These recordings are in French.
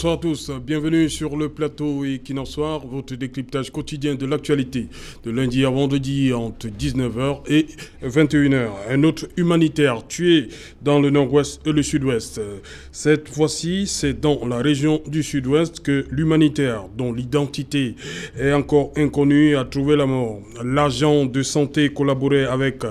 Bonsoir à tous, bienvenue sur le plateau Equinoxoir, votre décryptage quotidien de l'actualité, de lundi à vendredi entre 19h et 21h. Un autre humanitaire tué dans le nord-ouest et le sud-ouest. Cette fois-ci, c'est dans la région du sud-ouest que l'humanitaire, dont l'identité est encore inconnue, a trouvé la mort. L'agent de santé collaborait avec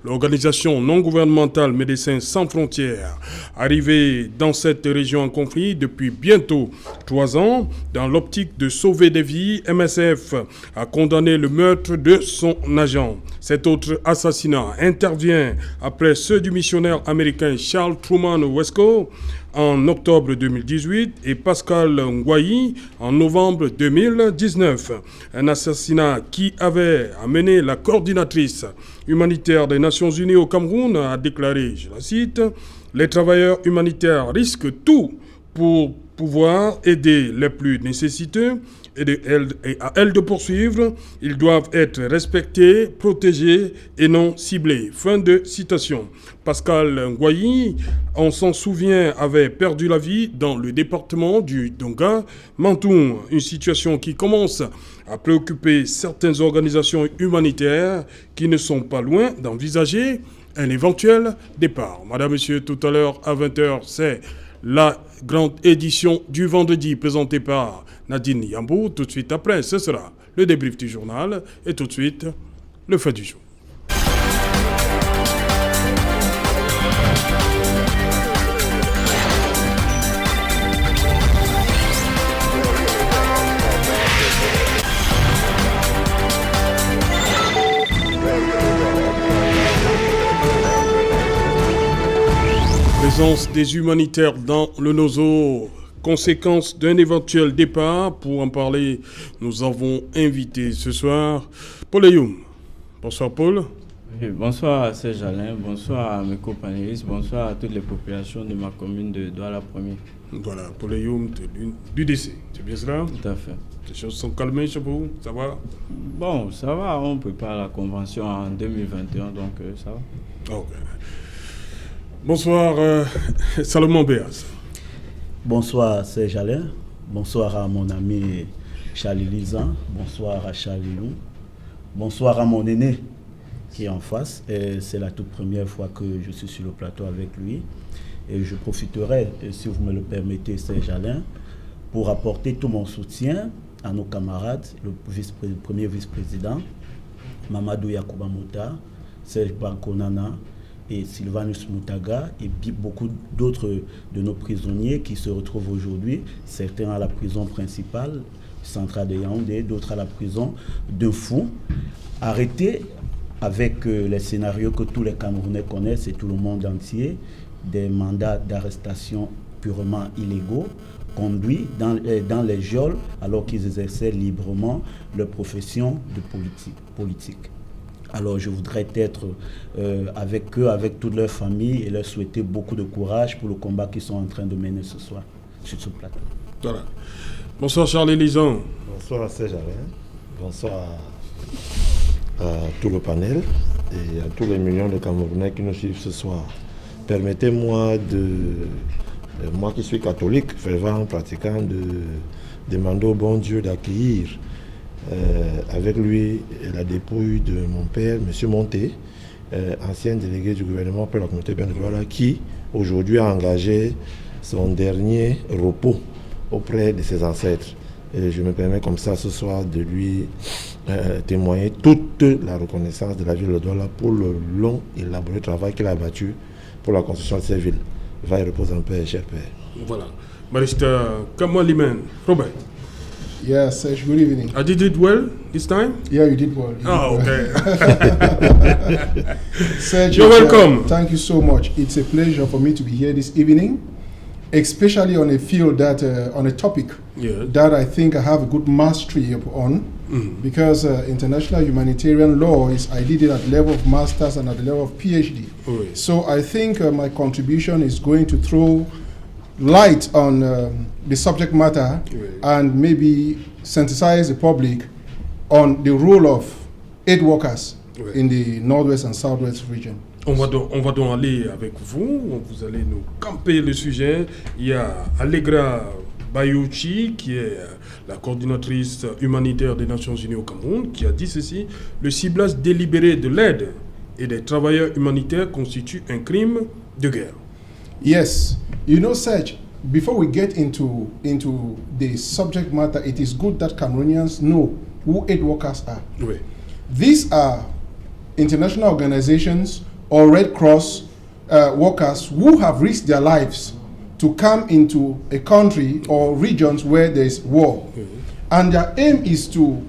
l'organisation non gouvernementale Médecins sans frontières, arrivée dans cette région en conflit depuis bientôt 3 ans, dans l'optique de sauver des vies, MSF a condamné le meurtre de son agent. Cet autre assassinat intervient après ceux du missionnaire américain Charles Truman Wesco en octobre 2018 et Pascal Ngouayi en novembre 2019. Un assassinat qui avait amené la coordinatrice humanitaire des Nations Unies au Cameroun à déclarer, je la cite, « Les travailleurs humanitaires risquent tout pour pouvoir aider les plus nécessiteux et à elles de poursuivre. Ils doivent être respectés, protégés et non ciblés. » Fin de citation. Pascal Ngouayi, on s'en souvient, avait perdu la vie dans le département du Donga Mantoum. Une situation qui commence à préoccuper certaines organisations humanitaires qui ne sont pas loin d'envisager un éventuel départ. Madame, Monsieur, tout à l'heure à 20h, c'est la grande édition du vendredi présentée par Nadine Yambou. Tout de suite après, ce sera le débrief du journal et tout de suite, le fait du jour. Présence des humanitaires dans le Nozo, conséquence d'un éventuel départ. Pour en parler, nous avons invité ce soir Paul Eyoum. Bonsoir Paul. Oui, bonsoir à Serge Alain, bonsoir à mes co-panélistes, bonsoir à toutes les populations de ma commune de Douala 1er. Voilà, Paul Eyoum du DC, c'est bien cela? Tout à fait. Les choses sont calmées chez vous, ça va? Bon, ça va, on prépare la convention en 2021, donc ça va. Ok. Bonsoir Salomon Béaz. Bonsoir Serge Alain, bonsoir à mon ami Charlie Lizan, bonsoir à Charlie Lou, bonsoir à mon aîné qui est en face. Et c'est la toute première fois que je suis sur le plateau avec lui. Et je profiterai, si vous me le permettez Serge Alain, pour apporter tout mon soutien à nos camarades, le premier vice-président, Mamadou Yacouba Mouta, Serge Bankonana, et Sylvanus Moutaga et beaucoup d'autres de nos prisonniers qui se retrouvent aujourd'hui, certains à la prison principale, centrale de Yaoundé, d'autres à la prison de Fou, arrêtés avec les scénarios que tous les Camerounais connaissent et tout le monde entier, des mandats d'arrestation purement illégaux, conduits dans les geôles alors qu'ils exerçaient librement leur profession de politique. Alors je voudrais être avec eux, avec toute leur famille et leur souhaiter beaucoup de courage pour le combat qu'ils sont en train de mener ce soir sur ce plateau. Voilà. Bonsoir Charles Lizan. Bonsoir à Serge Alain. Bonsoir à tout le panel et à tous les millions de Camerounais qui nous suivent ce soir. Permettez-moi moi qui suis catholique, fervent pratiquant, de demander au bon Dieu d'accueillir avec lui la dépouille de mon père, M. Monté, ancien délégué du gouvernement pour la communauté bénévole, qui aujourd'hui a engagé son dernier repos auprès de ses ancêtres. Et je me permets comme ça ce soir de lui témoigner toute la reconnaissance de la ville de Douala pour le long et laborieux travail qu'il a abattu pour la construction de cette ville. Va et repose en paix, cher père. Voilà. Barista Kamwa Limen. Robert. Yes, good evening. I did it well this time? Yeah, you did well. Okay. Serge, you're welcome. Thank you so much. It's a pleasure for me to be here this evening, especially on a field that, on a topic that I think I have a good mastery on, because international humanitarian law I did it at the level of master's and at the level of PhD. Oui. So I think my contribution is going to throw light on the subject matter and maybe sensitize the public on the role of aid workers in the Northwest and Southwest region. On va donc aller avec vous, vous allez nous camper le sujet. Il y a Allegra Bayouchi, qui est la coordinatrice humanitaire des Nations Unies au Cameroun, qui a dit ceci: le ciblage délibéré de l'aide et des travailleurs humanitaires constitue un crime de guerre. Yes, you know, Serge, before we get into the subject matter, it is good that Cameroonians know who aid workers are. Oui. These are international organizations or Red Cross workers who have risked their lives to come into a country or regions where there is war. And their aim is to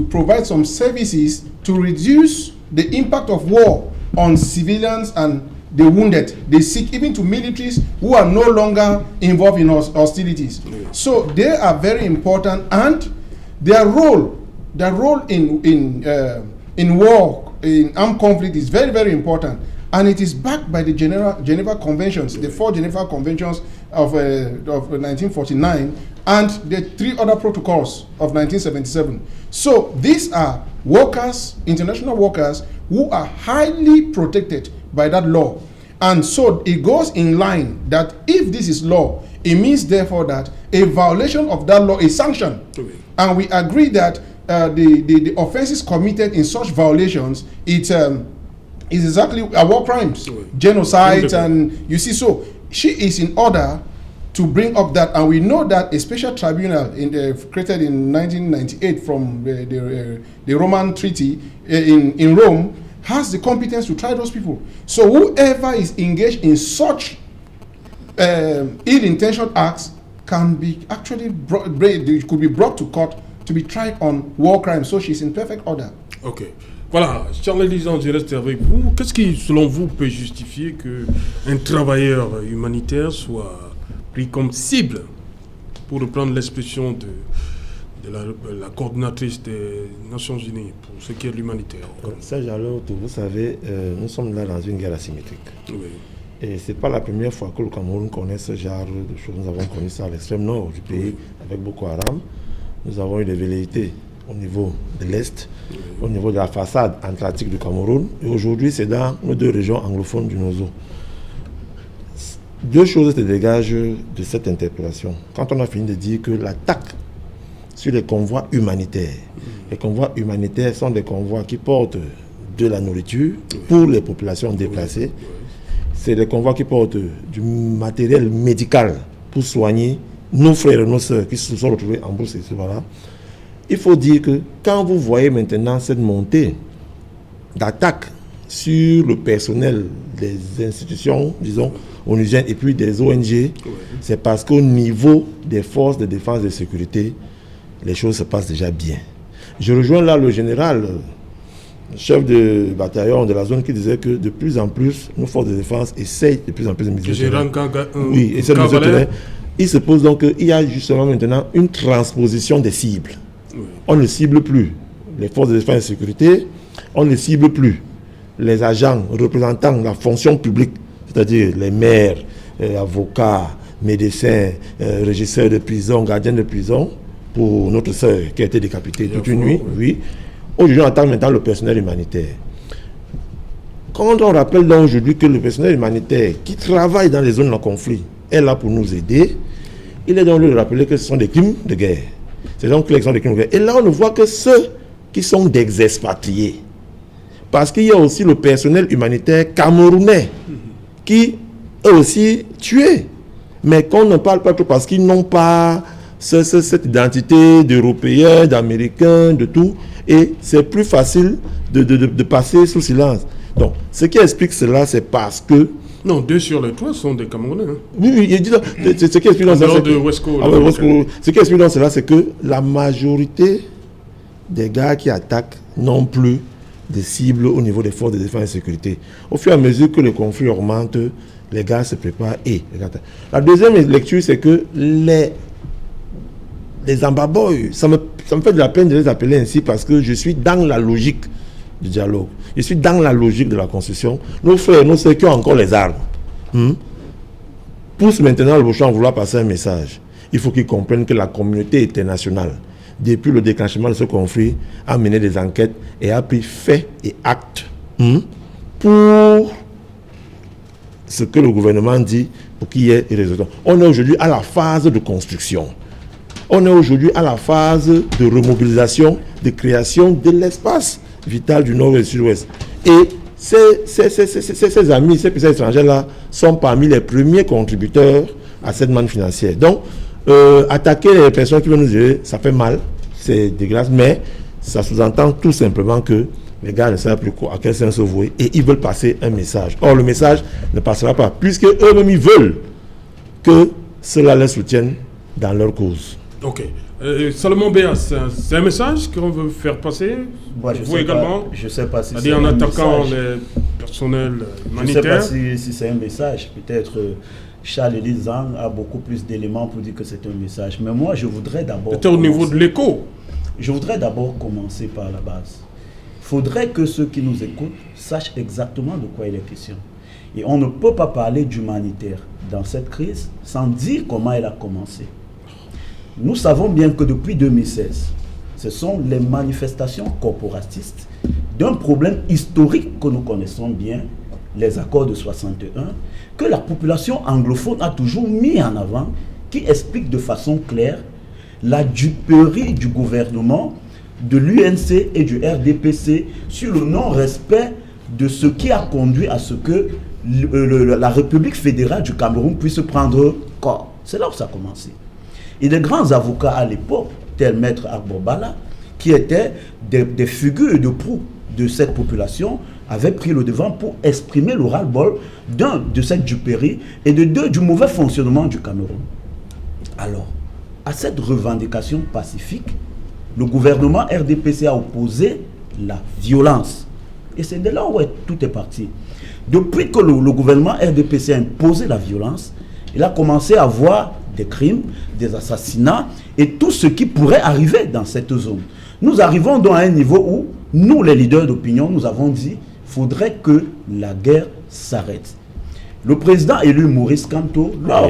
provide some services to reduce the impact of war on civilians and the wounded. They seek even to militaries who are no longer involved in hostilities. So they are very important, and their role in war, in armed conflict, is very, very important. And it is backed by the Geneva Conventions, the 4 Geneva Conventions of 1949, and the 3 other protocols of 1977. So these are workers, international workers, who are highly protected by that law. And so it goes in line that if this is law, it means therefore that a violation of that law is sanctioned. And we agree that the offenses committed in such violations, it is exactly war crimes, genocide, and you see. So she is in order to bring up that, and we know that a special tribunal created in 1998 from the Roman Treaty in Rome has the competence to try those people. So whoever is engaged in such ill-intentioned acts can be actually could be brought to court to be tried on war crimes. So she's in perfect order. Ok. Voilà, Charles Lisan, je reste avec vous. Qu'est-ce qui, selon vous, peut justifier qu'un travailleur humanitaire soit pris comme cible, pour reprendre l'expression de la coordinatrice des Nations Unies pour ce qui est de l'humanitaire? Serge, alors, vous savez, nous sommes là dans une guerre asymétrique. Oui. Et ce n'est pas la première fois que le Cameroun connaît ce genre de choses. Nous avons connu ça à l'extrême nord du pays avec Boko Haram. Nous avons eu des velléités au niveau de l'Est, au niveau de la façade atlantique du Cameroun. Et aujourd'hui, c'est dans nos 2 régions anglophones du Nozo. 2 choses se dégagent de cette interpellation. Quand on a fini de dire que l'attaque sur les convois humanitaires, les convois humanitaires sont des convois qui portent de la nourriture pour les populations déplacées. C'est des convois qui portent du matériel médical pour soigner nos frères et nos sœurs qui se sont retrouvés en bourse. Voilà. Il faut dire que quand vous voyez maintenant cette montée d'attaques sur le personnel des institutions, disons, onusiennes et puis des ONG, c'est parce qu'au niveau des forces de défense et de sécurité, les choses se passent déjà bien. Je rejoins là le général, chef de bataillon de la zone, qui disait que de plus en plus, nos forces de défense essayent de plus en plus de miser. Oui, essaient de miser terrain. Il se pose donc qu'il y a justement maintenant une transposition des cibles. On ne cible plus les forces de défense et de sécurité, on ne cible plus les agents représentant la fonction publique, c'est-à-dire les maires, avocats, médecins, régisseurs de prison, gardiens de prison, pour notre sœur qui a été décapitée toute une nuit. Oui. Aujourd'hui, on attend maintenant le personnel humanitaire. Quand on rappelle donc aujourd'hui que le personnel humanitaire qui travaille dans les zones de conflit est là pour nous aider, il est donc lieu de rappeler que ce sont des crimes de guerre. C'est donc que ce sont des crimes de guerre. Et là, on ne voit que ceux qui sont des expatriés. Parce qu'il y a aussi le personnel humanitaire camerounais qui est aussi tué. Mais qu'on ne parle pas trop parce qu'ils n'ont pas cette identité d'Européens, d'Américains, de tout. Et c'est plus facile de passer sous silence. Donc, ce qui explique cela, c'est parce que... Non, 2 sur les 3 sont des Camerounais. Hein. Oui, il dit ça. Ce qui explique dans cela, ce qui explique dans cela, c'est que la majorité des gars qui attaquent n'ont plus de cibles au niveau des forces de défense et de sécurité. Au fur et à mesure que le conflit augmente, les gars se préparent et... La deuxième lecture, c'est que les ambaboys, ça me fait de la peine de les appeler ainsi parce que je suis dans la logique du dialogue. Je suis dans la logique de la construction. Nos frères, nos sœurs qui ont encore les armes, poussent maintenant le bouchon à vouloir passer un message. Il faut qu'ils comprennent que la communauté internationale, depuis le déclenchement de ce conflit, a mené des enquêtes et a pris faits et actes pour ce que le gouvernement dit pour qu'il y ait des résultats. On est aujourd'hui à la phase de construction. On est aujourd'hui à la phase de remobilisation, de création de l'espace vital du Nord et du Sud-Ouest. Et ces amis, ces puissances étrangères-là sont parmi les premiers contributeurs à cette manne financière. Donc, attaquer les personnes qui veulent nous aider, ça fait mal, c'est dégueulasse, mais ça sous-entend tout simplement que les gars ne savent plus à quel sens se vouer et ils veulent passer un message. Or, le message ne passera pas, puisque eux-mêmes, ils veulent que cela les soutienne dans leur cause. Ok. Salomon Béas, c'est un message qu'on veut faire passer. Moi, vous également. Je ne sais pas si c'est un message. En attaquant les personnels humanitaires. Je ne sais pas si c'est un message. Peut-être Charles Elizan a beaucoup plus d'éléments pour dire que c'est un message. Mais moi, je voudrais d'abord... Peut-être au niveau de l'écho. Je voudrais d'abord commencer par la base. Il faudrait que ceux qui nous écoutent sachent exactement de quoi il est question. Et on ne peut pas parler d'humanitaire dans cette crise sans dire comment elle a commencé. Nous savons bien que depuis 2016, ce sont les manifestations corporatistes d'un problème historique que nous connaissons bien, les accords de 61, que la population anglophone a toujours mis en avant, qui explique de façon claire la duperie du gouvernement, de l'UNC et du RDPC sur le non-respect de ce qui a conduit à ce que la République fédérale du Cameroun puisse prendre corps. C'est là où ça a commencé. Et des grands avocats à l'époque, tel Maître Agbobala, qui étaient des figures de proue de cette population, avaient pris le devant pour exprimer le ras-le-bol de cette duperie et du mauvais fonctionnement du Cameroun. Alors, à cette revendication pacifique, le gouvernement RDPC a opposé la violence. Et c'est de là où tout est parti. Depuis que le gouvernement RDPC a imposé la violence, il a commencé à voir des crimes, des assassinats et tout ce qui pourrait arriver dans cette zone. Nous arrivons donc à un niveau où, nous les leaders d'opinion, nous avons dit qu'il faudrait que la guerre s'arrête. Le président élu Maurice Kamto, lors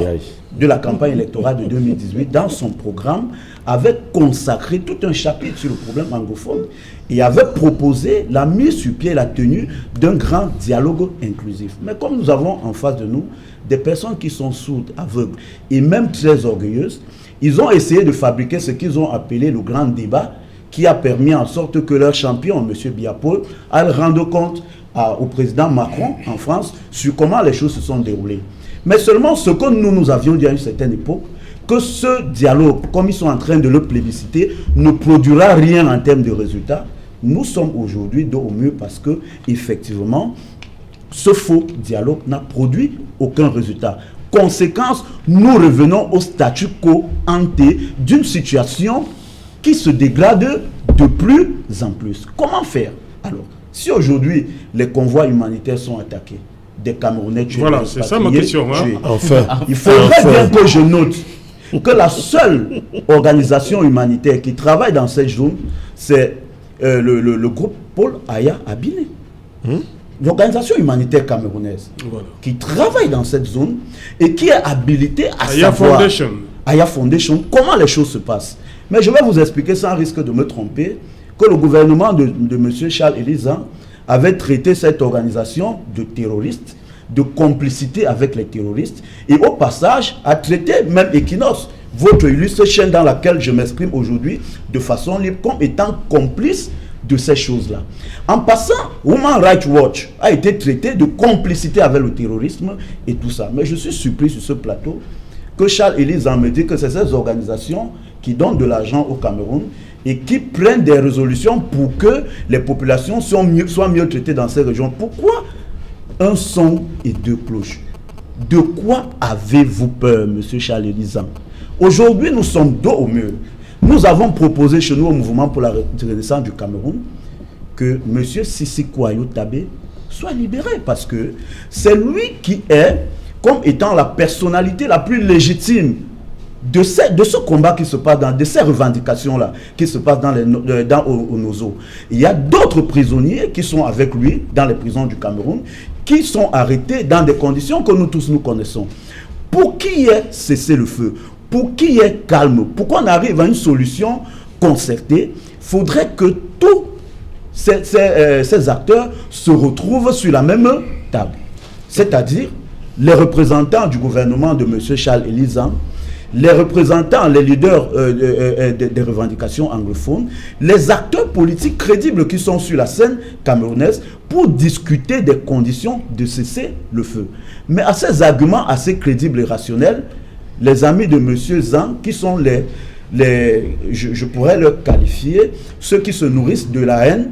de la campagne électorale de 2018, dans son programme, avait consacré tout un chapitre sur le problème anglophone et avait proposé la mise sur pied et la tenue d'un grand dialogue inclusif. Mais comme nous avons en face de nous des personnes qui sont sourdes, aveugles et même très orgueilleuses, ils ont essayé de fabriquer ce qu'ils ont appelé le grand débat qui a permis en sorte que leur champion, M. Biapol, aille rendre compte au président Macron en France sur comment les choses se sont déroulées. Mais seulement ce que nous avions dit à une certaine époque, que ce dialogue, comme ils sont en train de le plébisciter, ne produira rien en termes de résultats. Nous sommes aujourd'hui au mieux parce que, effectivement, ce faux dialogue n'a produit aucun résultat. Conséquence, nous revenons au statu quo ante d'une situation qui se dégrade de plus en plus. Comment faire? Alors, si aujourd'hui les convois humanitaires sont attaqués, des Camerounais tués, voilà, c'est ça ma question. Enfin, il faudrait bien que je note que la seule organisation humanitaire qui travaille dans cette zone, c'est le groupe Paul Aya Abiné. L'organisation humanitaire camerounaise qui travaille dans cette zone et qui est habilitée à savoir Aya Foundation, comment les choses se passent. Mais je vais vous expliquer sans risque de me tromper que le gouvernement de M. Charles Elizan avait traité cette organisation de terroriste, de complicité avec les terroristes et au passage a traité même Equinox, votre illustre chaîne dans laquelle je m'exprime aujourd'hui de façon libre, comme étant complice de ces choses-là. En passant, Human Rights Watch a été traité de complicité avec le terrorisme et tout ça. Mais je suis surpris sur ce plateau que Charles Elizan me dit que c'est ces organisations qui donnent de l'argent au Cameroun et qui prennent des résolutions pour que les populations soient mieux traitées dans ces régions. Pourquoi un son et deux cloches? De quoi avez-vous peur, M. Charles Elizan? Aujourd'hui, nous sommes dos au mur. Nous avons proposé chez nous au mouvement pour la renaissance du Cameroun que M. Sissi Kouayou Tabé soit libéré parce que c'est lui qui est comme étant la personnalité la plus légitime de ce combat qui se passe de ces revendications-là, qui se passent au Nozo. Il y a d'autres prisonniers qui sont avec lui dans les prisons du Cameroun, qui sont arrêtés dans des conditions que nous tous nous connaissons. Pour qu'il y ait cessé le feu, pour qu'il y ait calme, pour qu'on arrive à une solution concertée, il faudrait que tous ces acteurs se retrouvent sur la même table. C'est-à-dire les représentants du gouvernement de M. Charles Elizan, les représentants, les leaders des revendications anglophones, les acteurs politiques crédibles qui sont sur la scène camerounaise pour discuter des conditions de cesser le feu. Mais à ces arguments assez crédibles et rationnels, les amis de M. Zan, qui sont je pourrais leur qualifier, ceux qui se nourrissent de la haine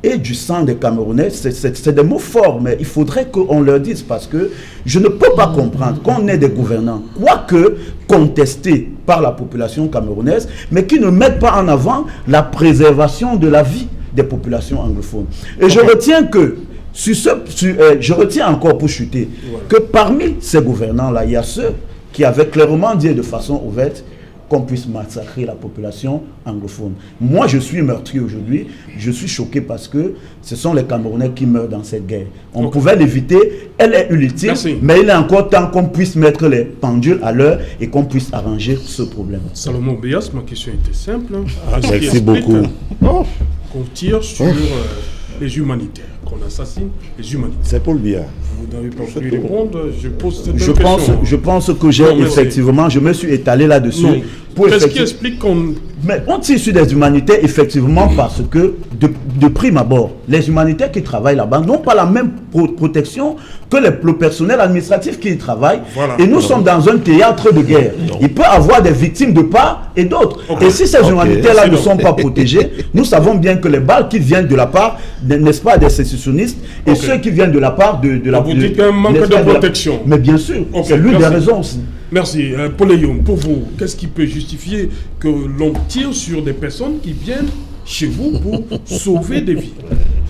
et du sang des Camerounais, c'est des mots forts, mais il faudrait qu'on leur dise, parce que je ne peux pas comprendre qu'on ait des gouvernants, quoique contestés par la population camerounaise, mais qui ne mettent pas en avant la préservation de la vie des populations anglophones. Et je retiens que, je retiens encore pour chuter, que parmi ces gouvernants-là, il y a ceux qui avaient clairement dit de façon ouverte qu'on puisse massacrer la population anglophone. Moi, je suis meurtri aujourd'hui. Je suis choqué parce que ce sont les Camerounais qui meurent dans cette guerre. On pouvait l'éviter. Elle est ultime. Merci. Mais il est encore temps qu'on puisse mettre les pendules à l'heure et qu'on puisse arranger ce problème. Salomon Béas, ma question était simple. Merci beaucoup. Qu'on tire sur les humanitaires, qu'on assassine les humanitaires. C'est pour le bien. Vous n'avez pas voulu répondre, je pose cette question. Je pense que je me suis étalé là-dessus. Qu'est-ce qui explique qu'on... Mais on tire sur des humanitaires effectivement parce que, de prime abord, les humanitaires qui travaillent là-bas n'ont pas la même protection que le personnel administratif qui y travaille. Voilà. Et nous sommes dans un théâtre de guerre. Il peut y avoir des victimes de part et d'autre. Et si ces humanitaires-là ne sont pas protégés, nous savons bien que les balles qui viennent de la part, n'est-ce pas, des sécessionnistes, et ceux qui viennent de la part de la... Vous dites un manque de protection. Mais bien sûr, c'est l'une des raisons aussi. Merci. Paul Young, pour vous, qu'est-ce qui peut justifier que l'on tire sur des personnes qui viennent chez vous pour sauver des vies?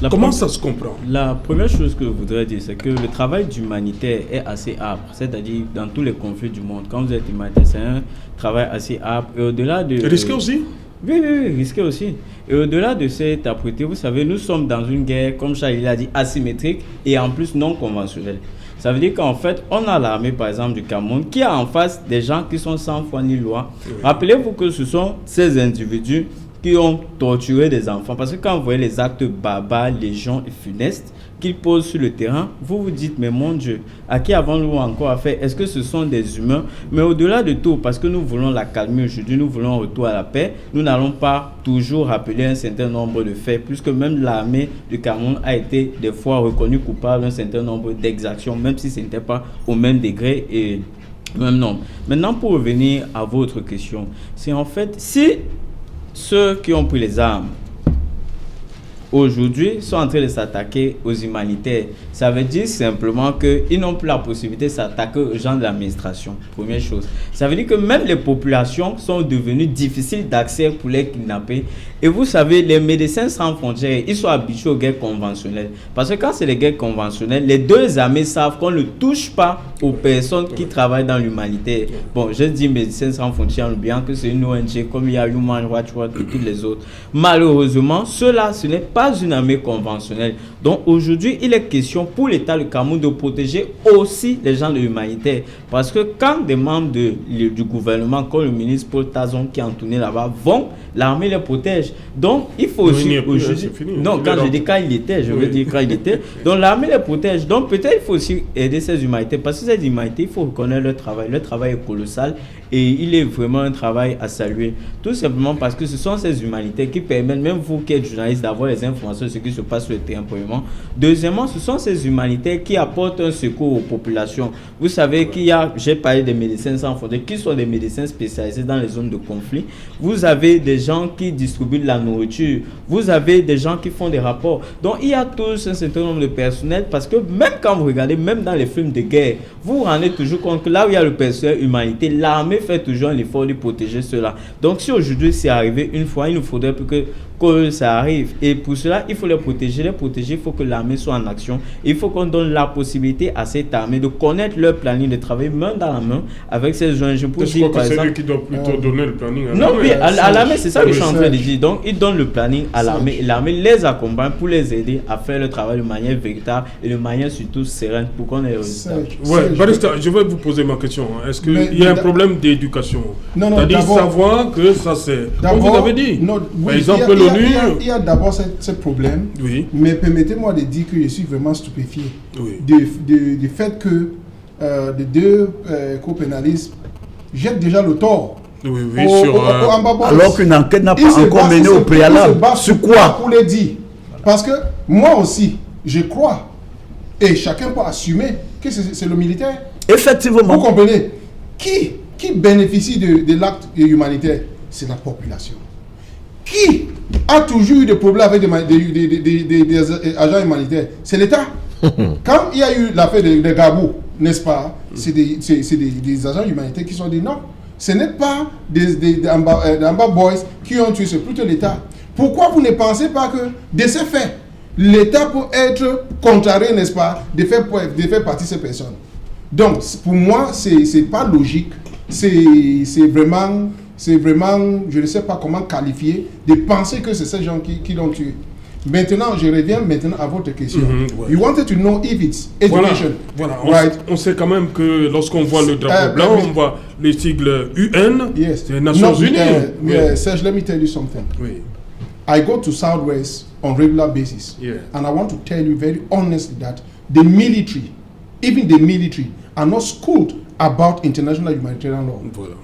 Comment ça se comprend? La première chose que je voudrais dire, c'est que le travail d'humanitaire est assez âpre. C'est-à-dire, dans tous les conflits du monde, quand vous êtes humanitaire, c'est un travail assez âpre. Et au-delà de... Risqué aussi? Oui, risqué aussi. Et au-delà de cette âpreté, vous savez, nous sommes dans une guerre, comme Charles l'a dit, asymétrique et en plus non conventionnelle. Ça veut dire qu'en fait, on a l'armée, par exemple, du Cameroun, qui a en face des gens qui sont sans foi ni loi. Oui. Rappelez-vous que ce sont ces individus qui ont torturé des enfants. Parce que quand vous voyez les actes barbares, légions et funestes qu'ils posent sur le terrain, vous vous dites, mais mon Dieu, à qui avons-nous encore affaire? Est-ce que ce sont des humains? Mais au-delà de tout, parce que nous voulons la calmer aujourd'hui, nous voulons un retour à la paix, nous n'allons pas toujours rappeler un certain nombre de faits, puisque même l'armée du Cameroun a été des fois reconnue coupable d'un certain nombre d'exactions, même si ce n'était pas au même degré et même nombre. Maintenant, pour revenir à votre question, c'est en fait, si ceux qui ont pris les armes aujourd'hui sont en train de s'attaquer aux humanitaires, ça veut dire simplement qu'ils n'ont plus la possibilité de s'attaquer aux gens de l'administration. Première chose. Ça veut dire que même les populations sont devenues difficiles d'accès pour les kidnapper. Et vous savez, les médecins sans frontières, ils sont habitués aux guerres conventionnelles. Parce que quand c'est les guerres conventionnelles, les deux armées savent qu'on ne touche pas aux personnes qui travaillent dans l'humanitaire. Bon, je dis médecins sans frontières en oubliant que c'est une ONG comme il y a Human Rights Watch et toutes les autres. Malheureusement, cela, ce n'est pas une armée conventionnelle. Donc aujourd'hui, il est question pour l'État du Cameroun de protéger aussi les gens de l'humanitaire. Parce que quand des membres du gouvernement, comme le ministre Paul Tazon qui est entourné là-bas, vont, l'armée les protège. Donc il faut aussi aujourd'hui... Non, quand je dis quand il était, je veux dire quand il était. Donc l'armée les protège. Donc peut-être il faut aussi aider ces humanitaires. Parce que ces humanitaires, il faut reconnaître leur travail. Leur travail est colossal et il est vraiment un travail à saluer. Tout simplement parce que ce sont ces humanitaires qui permettent, même vous qui êtes journaliste, d'avoir les informations sur ce qui se passe sur le terrain, premièrement. Deuxièmement, ce sont ces humanitaires qui apportent un secours aux populations. Vous savez qu'il y a, j'ai parlé des médecins sans frontières, qui sont des médecins spécialisés dans les zones de conflit. Vous avez des gens qui distribuent de la nourriture. Vous avez des gens qui font des rapports. Donc il y a tous un certain nombre de personnels parce que même quand vous regardez, même dans les films de guerre, vous vous rendez toujours compte que là où il y a le personnel humanitaire, l'armée fait toujours un effort de protéger cela. Donc si aujourd'hui c'est arrivé une fois, il nous faudrait plus que ça arrive. Et pour cela, il faut les protéger. Il faut que l'armée soit en action. Il faut qu'on donne la possibilité à cette armée de connaître leur planning de travail main dans la main avec ces ONG. Pour dire, par exemple, c'est lui qui doit plutôt donner le planning à l'armée. Non, oui, à l'armée, c'est ça que je suis en train de dire. Donc, ils donnent le planning à l'armée. Et l'armée les accompagne pour les aider à faire le travail de manière véritable et de manière surtout sereine pour qu'on ait le résultat. Oui, Barista, je vais vous poser ma question. Est-ce qu'il y a un problème d'éducation? Non, c'est-à-dire savoir que ça c'est... Comme vous avez dit. Non, oui, par exemple, il y a d'abord ce problème, oui. Mais permettez-moi de dire que je suis vraiment stupéfié du fait que des deux co-pénalistes jettent déjà le tort. Oui, sur alors qu'une enquête n'a pas encore mené au préalable. Sur quoi pour les dire? Parce que moi aussi, je crois, et chacun peut assumer que c'est le militaire. Effectivement. Vous comprenez? Qui bénéficie de l'acte humanitaire? C'est la population. Qui a toujours eu des problèmes avec des agents humanitaires? C'est l'État. Quand il y a eu l'affaire de Gabou, n'est-ce pas? C'est des agents humanitaires qui sont dit non. Ce n'est pas des Amba Boys qui ont tué, c'est plutôt l'État. Pourquoi vous ne pensez pas que de ces faits, l'État peut être contrarié, n'est-ce pas, de faire partie de ces personnes? Donc, pour moi, c'est pas logique. C'est vraiment, je ne sais pas comment qualifier, de penser que c'est ces gens qui l'ont tué. Maintenant, je reviens à votre question. Ouais. You wanted to know if it's education. Voilà. Right? On sait quand même que lorsqu'on voit le drapeau blanc, on voit les sigles UN, yes. les Nations Unies. Serge, let me tell you something. Oui. I go to Southwest on regular basis. Yeah. And I want to tell you very honestly that the military, even the military, are not schooled about international humanitarian law. Voilà.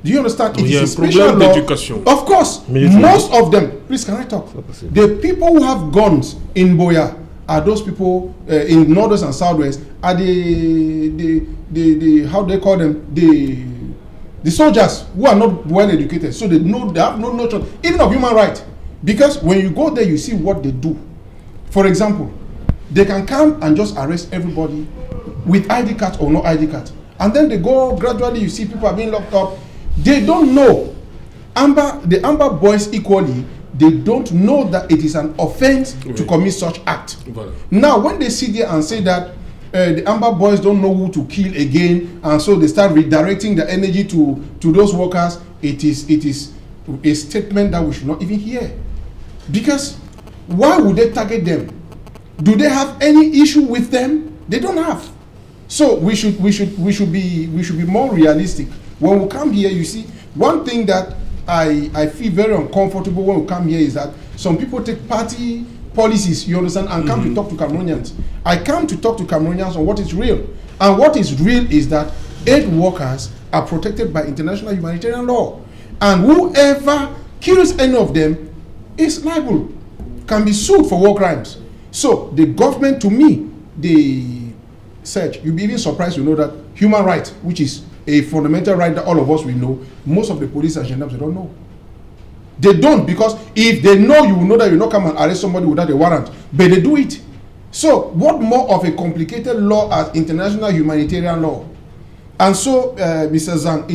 Do you understand? Il y a un special problème law. d'éducation. Of course, most of them. Please, can I talk? The people who have guns in Boya are those people in Northwest and Southwest. Are the how they call them, the soldiers who are not well educated, so they have no notion even of human rights. Because when you go there, you see what they do. For example, they can come and just arrest everybody with ID card or no ID card, and then they go gradually. You see people are being locked up. They don't know. The Amber Boys equally, they don't know that it is an offense to commit such act. Voilà. Now, when they sit there and say that the Amber Boys don't know who to kill again, and so they start redirecting the energy to those workers, it is a statement that we should not even hear. Because why would they target them? Do they have any issue with them? They don't have. So we should be more realistic. When we come here, you see, one thing that I feel very uncomfortable when we come here is that some people take party policies, you understand, and come to talk to Cameroonians. I come to talk to Cameroonians on what is real. And what is real is that aid workers are protected by international humanitarian law. And whoever kills any of them is liable, can be sued for war crimes. So the government, to me, they said, you'll be even surprised to know that human rights, which is a fundamental right that all of us will know, most of the police and gendarmes, they don't know. They don't, because if they know, you will know that you will not come and arrest somebody without a warrant, but they do it. So what more of a complicated law as international humanitarian law? And so, Mr. Zhang,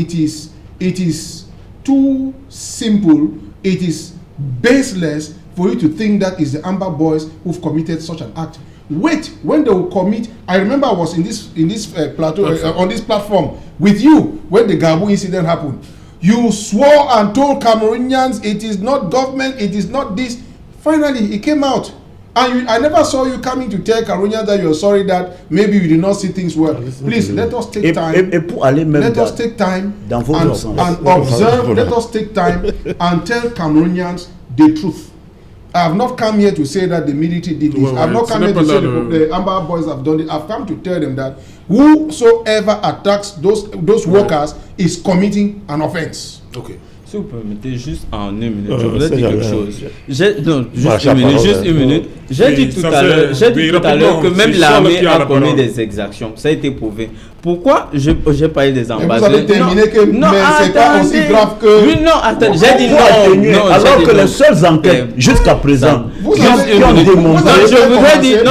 it is too simple, it is baseless for you to think that it's the Amber Boys who've committed such an act. Wait, when they will commit, I remember I was in this plateau on this platform with you when the Gabou incident happened. You swore and told Cameroonians it is not government, it is not this. Finally, it came out, and I never saw you coming to tell Cameroonians that you're sorry that maybe you did not see things well. Please, let us take time. Let us take time and observe. Let us take time and tell Cameroonians the truth. I have not come here to say that the military did this. I have not come here to say the Amber Boys have done it. I've come to tell them that whosoever attacks those workers is committing an offense. Okay. Si vous permettez, juste en une minute, je voudrais dire quelque chose. Juste une minute. J'ai dit tout à l'heure que même l'armée a commis des exactions. Ça a été prouvé. Pourquoi j'ai parlé des ambassadeurs? Vous avez terminé que c'est pas aussi grave que... Oui, non, attendez, j'ai dit non. Alors que les seules enquêtes jusqu'à présent qui ont démontré... Je voudrais dire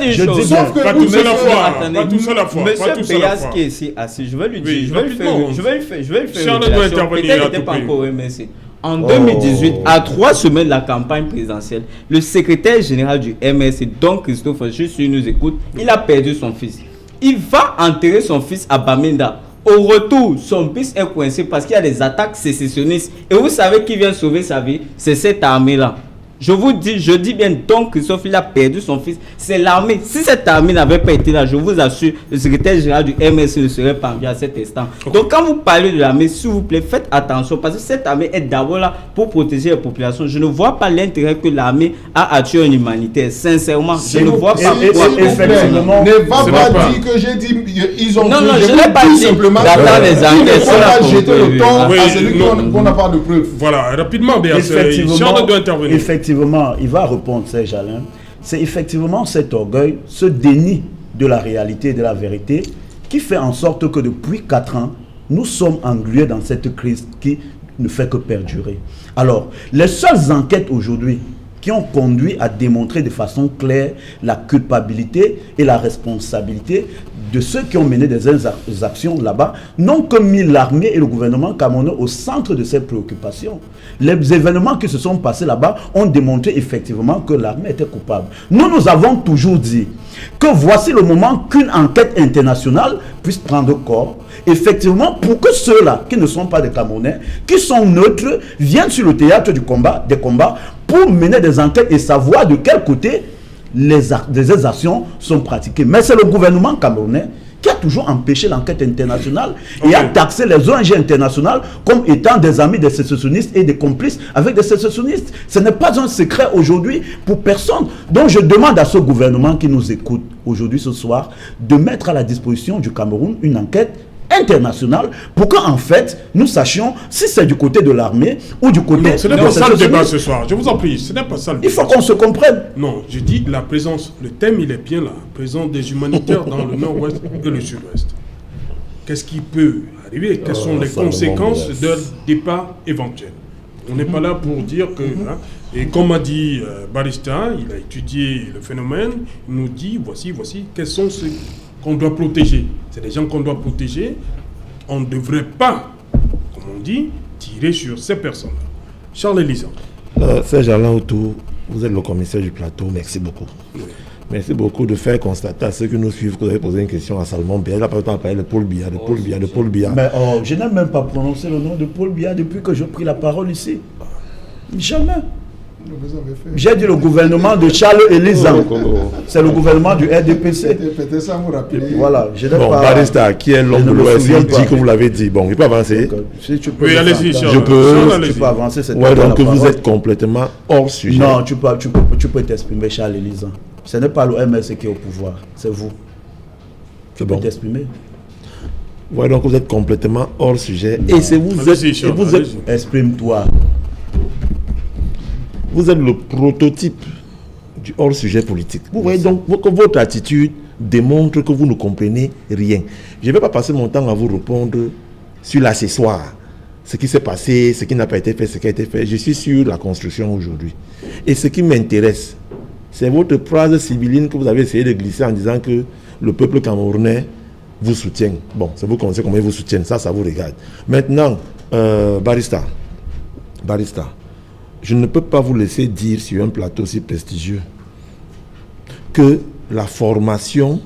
une chose. Pas tout seul à la fois. Monsieur Payas qui est ici assis, je vais lui dire, je vais le faire. Peut-être qu'il n'était pas encore remercié. En 2018, à 3 semaines de la campagne présidentielle, le secrétaire général du MRC, Don Christophe, juste s'il nous écoute, il a perdu son fils. Il va enterrer son fils à Bamenda. Au retour, son fils est coincé parce qu'il y a des attaques sécessionnistes. Et vous savez qui vient sauver sa vie? C'est cette armée-là. Je dis bien donc Christophe, il a perdu son fils. C'est l'armée. Si cette armée n'avait pas été là, je vous assure, le secrétaire général du MSC ne serait pas envié à cet instant. Donc quand vous parlez de l'armée, s'il vous plaît, faites attention parce que cette armée est d'abord là pour protéger les populations. Je ne vois pas l'intérêt que l'armée a à tuer un humanitaire. Sincèrement, je ne vois pas pourquoi. Effectivement, ne va pas dire que j'ai dit ils ont. Non, je n'ai pas dit simplement. D'attendre les enquêtes. Il ne faut pas jeter le temps à celui qu'on n'a pas de preuves. Voilà, rapidement, bien, Charles doit intervenir. Effectivement, il va répondre, Serge Alain. C'est effectivement cet orgueil, ce déni de la réalité et de la vérité qui fait en sorte que depuis 4 ans, nous sommes englués dans cette crise qui ne fait que perdurer. Alors, les seules enquêtes aujourd'hui qui ont conduit à démontrer de façon claire la culpabilité et la responsabilité de ceux qui ont mené des actions là-bas, n'ont que mis l'armée et le gouvernement camerounais au centre de ces préoccupations. Les événements qui se sont passés là-bas ont démontré effectivement que l'armée était coupable. Nous avons toujours dit que voici le moment qu'une enquête internationale puisse prendre corps, effectivement, pour que ceux-là qui ne sont pas des Camerounais, qui sont neutres, viennent sur le théâtre des combats, pour mener des enquêtes et savoir de quel côté les actions sont pratiquées. Mais c'est le gouvernement camerounais qui a toujours empêché l'enquête internationale et a taxé les ONG internationales comme étant des amis des sécessionnistes et des complices avec des sécessionnistes. Ce n'est pas un secret aujourd'hui pour personne. Donc je demande à ce gouvernement qui nous écoute aujourd'hui ce soir de mettre à la disposition du Cameroun une enquête internationale pour qu'en fait nous sachions si c'est du côté de l'armée ou du côté... Non, ce n'est pas ça le débat ce soir, je vous en prie, ce n'est pas ça le débat. Il faut qu'on se comprenne. Non, je dis la présence, le thème il est bien là, présence des humanitaires dans le nord-ouest et le sud-ouest. Qu'est-ce qui peut arriver? Quelles sont les conséquences d'un départ éventuel? On n'est pas là pour dire que... Hein, et comme a dit Barista, il a étudié le phénomène, il nous dit voici, quels sont ceux qu'on doit protéger. C'est des gens qu'on doit protéger. On ne devrait pas, comme on dit, tirer sur ces personnes-là. Charles Elisan. Serge Alain Outou, vous êtes le commissaire du plateau. Merci beaucoup. Oui. Merci beaucoup de faire constater à ceux qui nous suivent que vous avez posé une question à Salomon Biya. Il n'a pas le temps de parler de Paul Biya, de Paul Biya. Mais je n'ai même pas prononcé le nom de Paul Biya depuis que j'ai pris la parole ici. Jamais. J'ai dit le gouvernement de Charles Elisan. C'est le gouvernement du RDPC. Peut-être ça vous rappelle. Voilà. Barista, qui est l'homme de l'Ouest, il dit que vous l'avez dit. Bon, il peut avancer. Si tu peux, oui, allez-y, je peux. Tu peux avancer. Ouais, donc vous êtes complètement hors sujet. Non, tu peux t'exprimer, Charles Elisan. Ce n'est pas le MSC qui est au pouvoir, c'est vous. Tu peux t'exprimer. Ouais, donc vous êtes complètement hors sujet. Et c'est vous êtes. Exprime-toi. Vous êtes le prototype du hors-sujet politique. Vous voyez donc que votre attitude démontre que vous ne comprenez rien. Je ne vais pas passer mon temps à vous répondre sur l'accessoire, ce qui s'est passé, ce qui n'a pas été fait, ce qui a été fait. Je suis sur la construction aujourd'hui. Et ce qui m'intéresse, c'est votre phrase sibylline que vous avez essayé de glisser en disant que le peuple camerounais vous soutient. Bon, c'est vous connaissez comment ils vous soutiennent, ça vous regarde. Maintenant, Barista, je ne peux pas vous laisser dire sur un plateau si prestigieux que la formation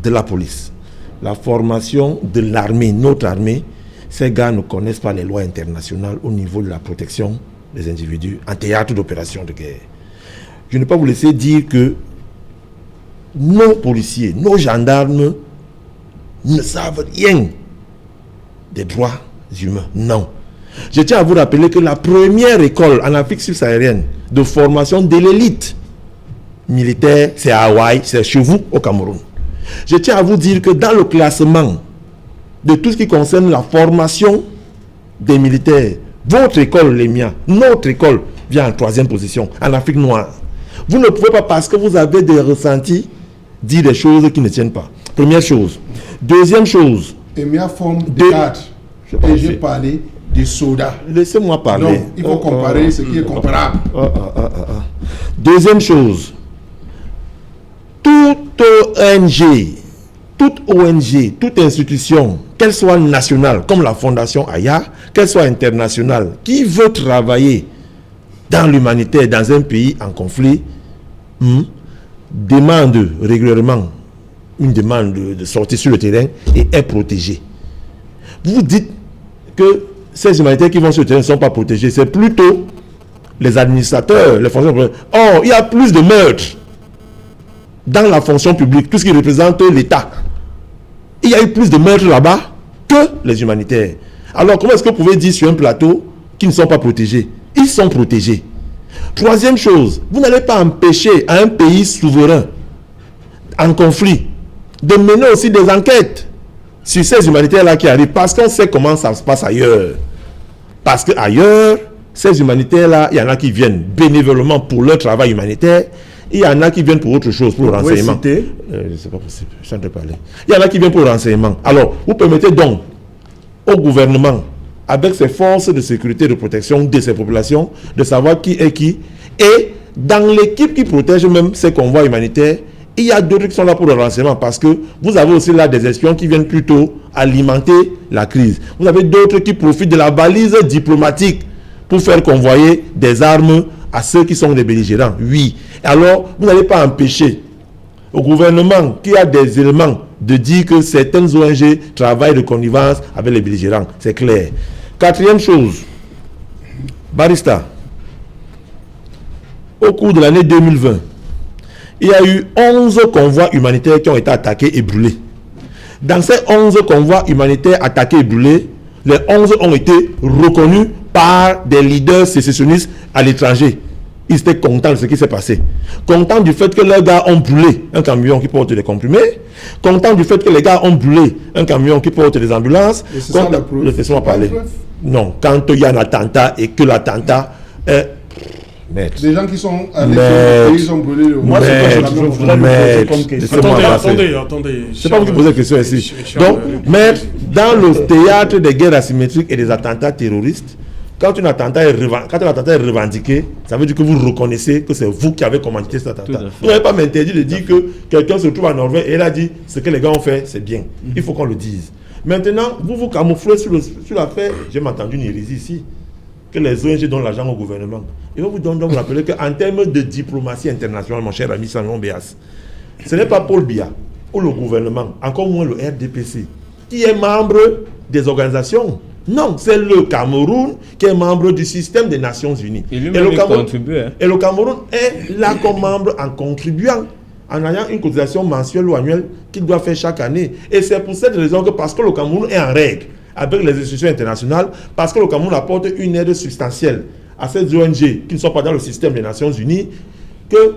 de la police, la formation de l'armée, notre armée, ces gars ne connaissent pas les lois internationales au niveau de la protection des individus en théâtre d'opération de guerre. Je ne peux pas vous laisser dire que nos policiers, nos gendarmes ne savent rien des droits humains. Non. Je tiens à vous rappeler que la première école en Afrique subsaharienne de formation de l'élite militaire, c'est à Hawaï, c'est chez vous au Cameroun. Je tiens à vous dire que dans le classement de tout ce qui concerne la formation des militaires, votre école, les miens, notre école vient en 3e position en Afrique noire. Vous ne pouvez pas, parce que vous avez des ressentis, dire des choses qui ne tiennent pas. Première chose. Deuxième chose. Et ma forme de cadre. Et j'ai parlé des soldats. Laissez-moi parler. Donc, il faut comparer ce qui est comparable. Deuxième chose. Toute ONG, toute institution, qu'elle soit nationale, comme la Fondation Aya, qu'elle soit internationale, qui veut travailler dans l'humanitaire, dans un pays en conflit, demande régulièrement une demande de sortie sur le terrain et est protégée. Vous dites que ces humanitaires qui vont sur le terrain ne sont pas protégés. C'est plutôt les administrateurs, les fonctionnaires. Or, il y a plus de meurtres dans la fonction publique, tout ce qui représente l'État. Il y a eu plus de meurtres là-bas que les humanitaires. Alors, comment est-ce que vous pouvez dire sur un plateau qu'ils ne sont pas protégés? Ils sont protégés. Troisième chose, vous n'allez pas empêcher à un pays souverain en conflit de mener aussi des enquêtes sur ces humanitaires-là qui arrivent, parce qu'on sait comment ça se passe ailleurs. Parce qu'ailleurs, ces humanitaires-là, il y en a qui viennent bénévolement pour leur travail humanitaire, il y en a qui viennent pour autre chose, pour le renseignement. C'est pas possible, je suis en train de parler. Il y en a qui viennent pour le renseignement. Alors, vous permettez donc au gouvernement, avec ses forces de sécurité et de protection de ces populations, de savoir qui est qui. Et dans l'équipe qui protège même ces convois humanitaires, il y a d'autres qui sont là pour le renseignement, parce que vous avez aussi là des espions qui viennent plutôt alimenter la crise. Vous avez d'autres qui profitent de la balise diplomatique pour faire convoyer des armes à ceux qui sont des belligérants. Oui. Alors, vous n'allez pas empêcher au gouvernement qui a des éléments de dire que certaines ONG travaillent de connivence avec les belligérants. C'est clair. Quatrième chose, Barista, au cours de l'année 2020, il y a eu 11 convois humanitaires qui ont été attaqués et brûlés. Dans ces 11 convois humanitaires attaqués et brûlés, les 11 ont été reconnus par des leaders sécessionnistes à l'étranger. Ils étaient contents de ce qui s'est passé. Contents du fait que leurs gars ont brûlé un camion qui porte des comprimés. Contents du fait que les gars ont brûlé un camion qui porte des ambulances. Laissez-moi parler. Non, quand il y a un attentat et que l'attentat est... Des gens qui sont allés sur le pays, ils ont brûlé le... Moi, c'est ce que je voudrais me poser comme question. Attendez. C'est pas vous qui posez la question ici. Donc, maître, dans le théâtre des guerres asymétriques et des attentats terroristes, quand un attentat est revendiqué, ça veut dire que vous reconnaissez que c'est vous qui avez commandité cet attentat. Vous n'avez pas m'interdit de dire que quelqu'un se trouve en Norvège et il a dit ce que les gars ont fait, c'est bien. Il faut qu'on le dise. Maintenant, vous vous camouflez sur l'affaire. J'ai entendu une hérésie ici, que les ONG donnent l'argent au gouvernement. Et vous vous rappelez qu'en termes de diplomatie internationale, mon cher ami Samuel Béas, ce n'est pas Paul Biya ou le gouvernement, encore moins le RDPC, qui est membre des organisations. Non, c'est le Cameroun qui est membre du système des Nations Unies. Et le Cameroun est là comme membre en contribuant, en ayant une cotisation mensuelle ou annuelle qu'il doit faire chaque année. Et c'est pour cette raison que, parce que le Cameroun est en règle avec les institutions internationales, parce que le Cameroun apporte une aide substantielle à ces ONG qui ne sont pas dans le système des Nations Unies, que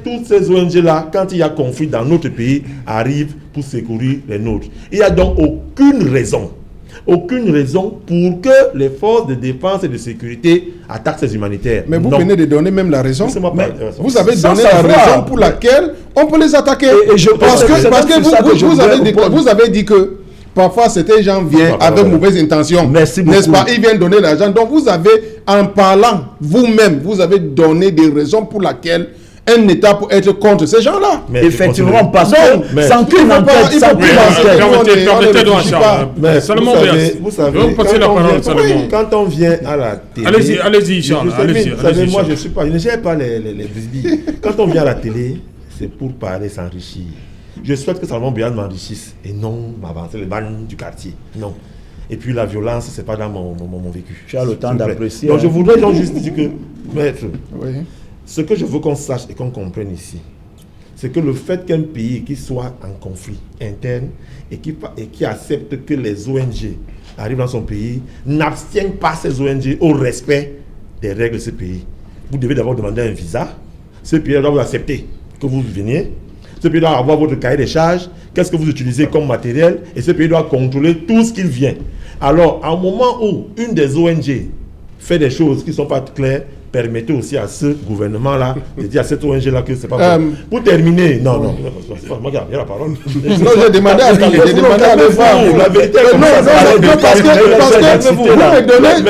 toutes ces ONG-là, quand il y a conflit dans notre pays, arrivent pour secourir les nôtres. Il n'y a donc aucune raison pour que les forces de défense et de sécurité attaquent ces humanitaires. Mais vous venez de donner même la raison. Vous avez donné la raison pour laquelle on peut les attaquer. Parce que vous avez dit que parfois certains gens viennent avec mauvaise intention. Merci beaucoup. N'est-ce pas? Ils viennent donner l'argent. Donc vous avez, en parlant vous-même, vous avez donné des raisons pour lesquelles un État pour être contre ces gens-là. Effectivement, parce que sans qu'une enquête, sans qu'une enquête. Vous savez, quand on vient à la télé... Allez-y, Charles. Vous savez, moi, je ne gère pas les brisbilles. Quand on vient à la télé, c'est pour parler, s'enrichir. Je souhaite que Salomon Béas m'enrichisse et non m'avancer les bannes du quartier. Non. Et puis la violence, c'est pas dans mon vécu. Tu as le temps d'apprécier. Donc je voudrais donc juste dire que, maître, ce que je veux qu'on sache et qu'on comprenne ici, c'est que le fait qu'un pays qui soit en conflit interne et qui accepte que les ONG arrivent dans son pays, n'abstiennent pas ces ONG au respect des règles de ce pays. Vous devez d'abord demander un visa. Ce pays doit vous accepter que vous veniez. Ce pays doit avoir votre cahier des charges, qu'est-ce que vous utilisez comme matériel, et ce pays doit contrôler tout ce qu'il vient. Alors, à un moment où une des ONG fait des choses qui ne sont pas claires, permettez aussi à ce gouvernement-là de dire à cette ONG-là que c'est pas bon. Pour terminer, non, c'est pas moi qui ai la parole. Non, j'ai demandé à lui, la vérité. Parce que vous me donnez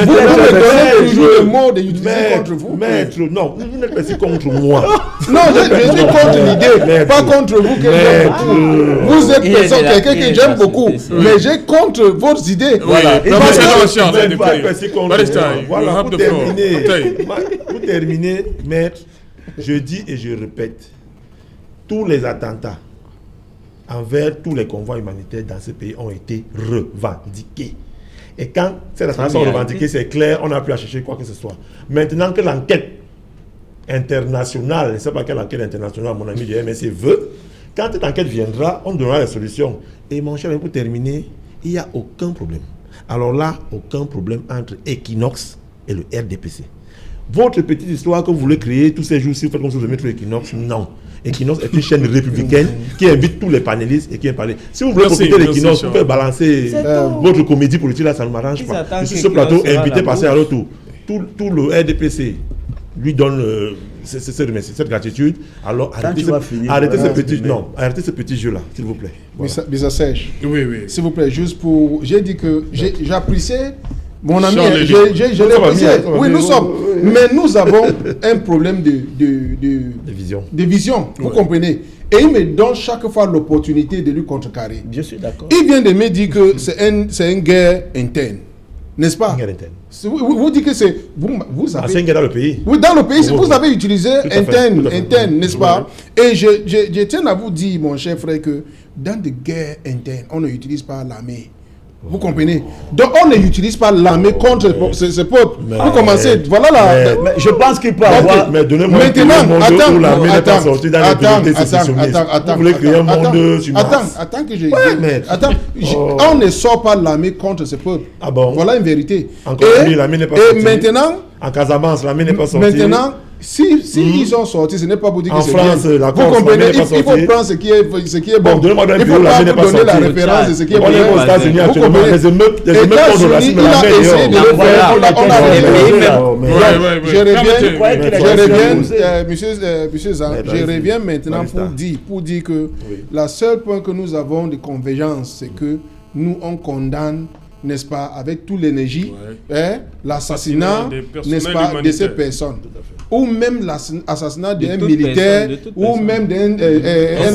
toujours le mot de l'utiliser contre vous. Maître, non, vous n'êtes pas si contre moi. Non, je suis contre l'idée, pas contre vous que j'aime beaucoup. Vous êtes quelqu'un que j'aime beaucoup, mais j'ai contre vos idées. Voilà. Pour terminer, maître, je dis et je répète, tous les attentats envers tous les convois humanitaires dans ce pays ont été revendiqués. Et quand cette association revendiquée, c'est clair, on n'a plus à chercher quoi que ce soit. Maintenant que l'enquête internationale, je ne sais pas quelle enquête internationale mon ami du MSC veut, quand cette enquête viendra, on donnera la solution. Et mon cher, pour terminer, il n'y a aucun problème. Alors là, aucun problème entre Equinox et le RDPC. Votre petite histoire que vous voulez créer tous ces jours-ci, vous faites comme si vous mettez Equinox, non. Equinox est une chaîne républicaine qui invite tous les panélistes et qui est parlé. Si vous voulez profiter d'Equinox, vous pouvez balancer votre comédie politique, là, ça ne m'arrange pas. Sur ce plateau, invité passer à l'autre tour. Tout le RDPC lui donne cette gratitude. Alors arrêtez ce petit jeu-là, s'il vous plaît. Voilà. Mr. Serge, oui. S'il vous plaît, juste pour... J'ai dit que j'appréciais... Mon ami, je l'ai apprécié. Oui, nous sommes. Mais nous avons un problème de vision. Vous comprenez? Et il me donne chaque fois l'opportunité de lui contrecarrer. Je suis d'accord. Il vient de me dire que c'est une guerre interne. N'est-ce pas? Une guerre interne. Vous dites que c'est... Vous avez... c'est une guerre dans le pays. Oui, dans le pays. Vous avez utilisé interne, n'est-ce pas? Et je tiens à vous dire, mon cher frère, que dans des guerres internes, on n'utilise pas l'armée. Vous comprenez? Donc on n'utilise pas l'armée contre ce peuple. Vous commencez, voilà là. Mais je pense qu'il peut avoir... Mais donnez-moi attends, vous voulez créer un monde sur Mars. Attends que je... on ne sort pas l'armée contre ce peuple. Ah bon? Voilà une vérité. L'armée n'est pas sortie. Et maintenant... En Casamance, l'armée n'est pas sortie. Maintenant... Si ils sont sortis, ce n'est pas pour dire que c'est bien. En France, la vous comprenez, il faut prendre ce qui est bon. Donnez-moi il faut pas vous donner la référence de ce qui est bon. Aux États-Unis actuellement, les émeutes il a essayé de le faire. Je reviens maintenant pour dire que la seule point que nous avons de convergence, c'est que nous, on condamne, n'est-ce pas, avec toute l'énergie, l'assassinat, n'est-ce pas, de ces personnes. Ou même l'assassinat d'un militaire, ou même d'un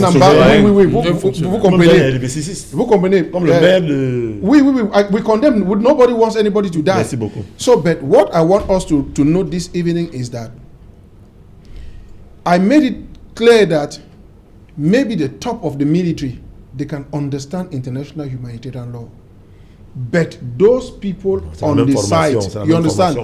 ambassade. Oui, vous comprenez. Vous comprenez. Comme le maire de... Oui, we condemn. Nobody wants anybody to die. Merci beaucoup. So, but what I want us to note this evening is that I made it clear that maybe the top of the military, they can understand international humanitarian law. But those people on the side, you understand?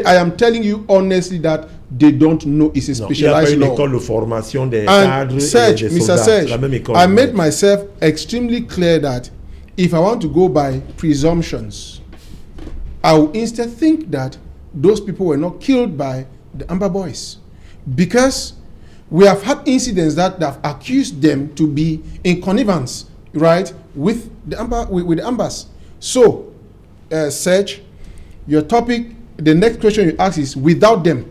I am telling you honestly that they don't know it's a specialized law. École de formation des cadres et des soldats. I made myself extremely clear that if I want to go by presumptions, I will instead think that those people were not killed by the Amber Boys, because we have had incidents that have accused them to be in connivance, right, with the Ambers. So, Serge, your topic, the next question you ask is, without them,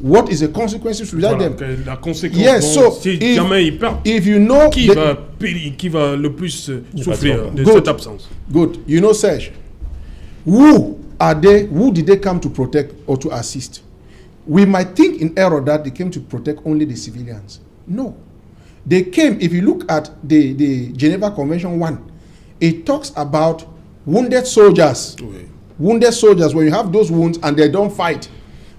what is the consequences without them? La conséquence, yes, so si jamais ils partent, if you know qui va le plus souffrir de cette absence? Good. You know, Serge, who did they come to protect or to assist? We might think in error that they came to protect only the civilians. No. They came, if you look at the Geneva Convention 1, it talks about wounded soldiers. Wounded soldiers, when you have those wounds and they don't fight,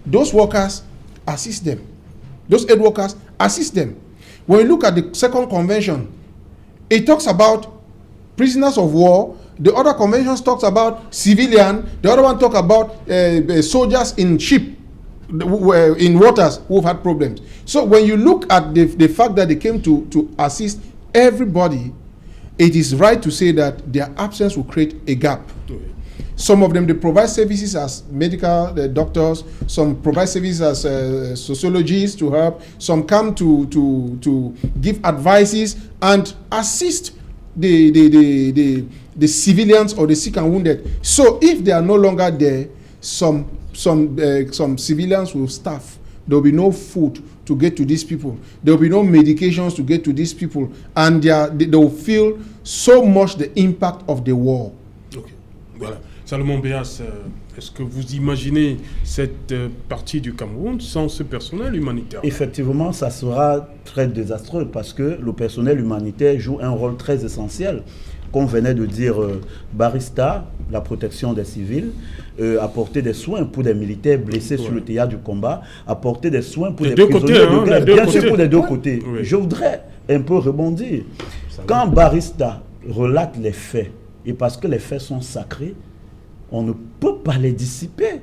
those workers assist them. Those aid workers assist them. When you look at the second convention, it talks about prisoners of war. The other conventions talks about civilian. The other one talk about soldiers in ship, in waters who've had problems. So when you look at the fact that they came to assist everybody, it is right to say that their absence will create a gap. Some of them, they provide services as medical doctors. Some provide services as sociologists to help. Some come to give advices and assist the civilians or the sick and wounded. So if they are no longer there, some civilians will starve. There will be no food to get to these people. There will be no medications to get to these people. And they will feel so much the impact of the war. Okay. Voilà. Salomon Béas, est-ce que vous imaginez cette partie du Cameroun sans ce personnel humanitaire? Effectivement, ça sera très désastreux parce que le personnel humanitaire joue un rôle très essentiel. Comme venait de dire Barista, la protection des civils, apporter des soins pour des militaires blessés sur le théâtre du combat, apporter des soins pour des prisonniers de guerre, bien sûr pour les deux côtés. Oui. Je voudrais un peu rebondir. Quand Barista relate les faits, et parce que les faits sont sacrés, on ne peut pas les dissiper.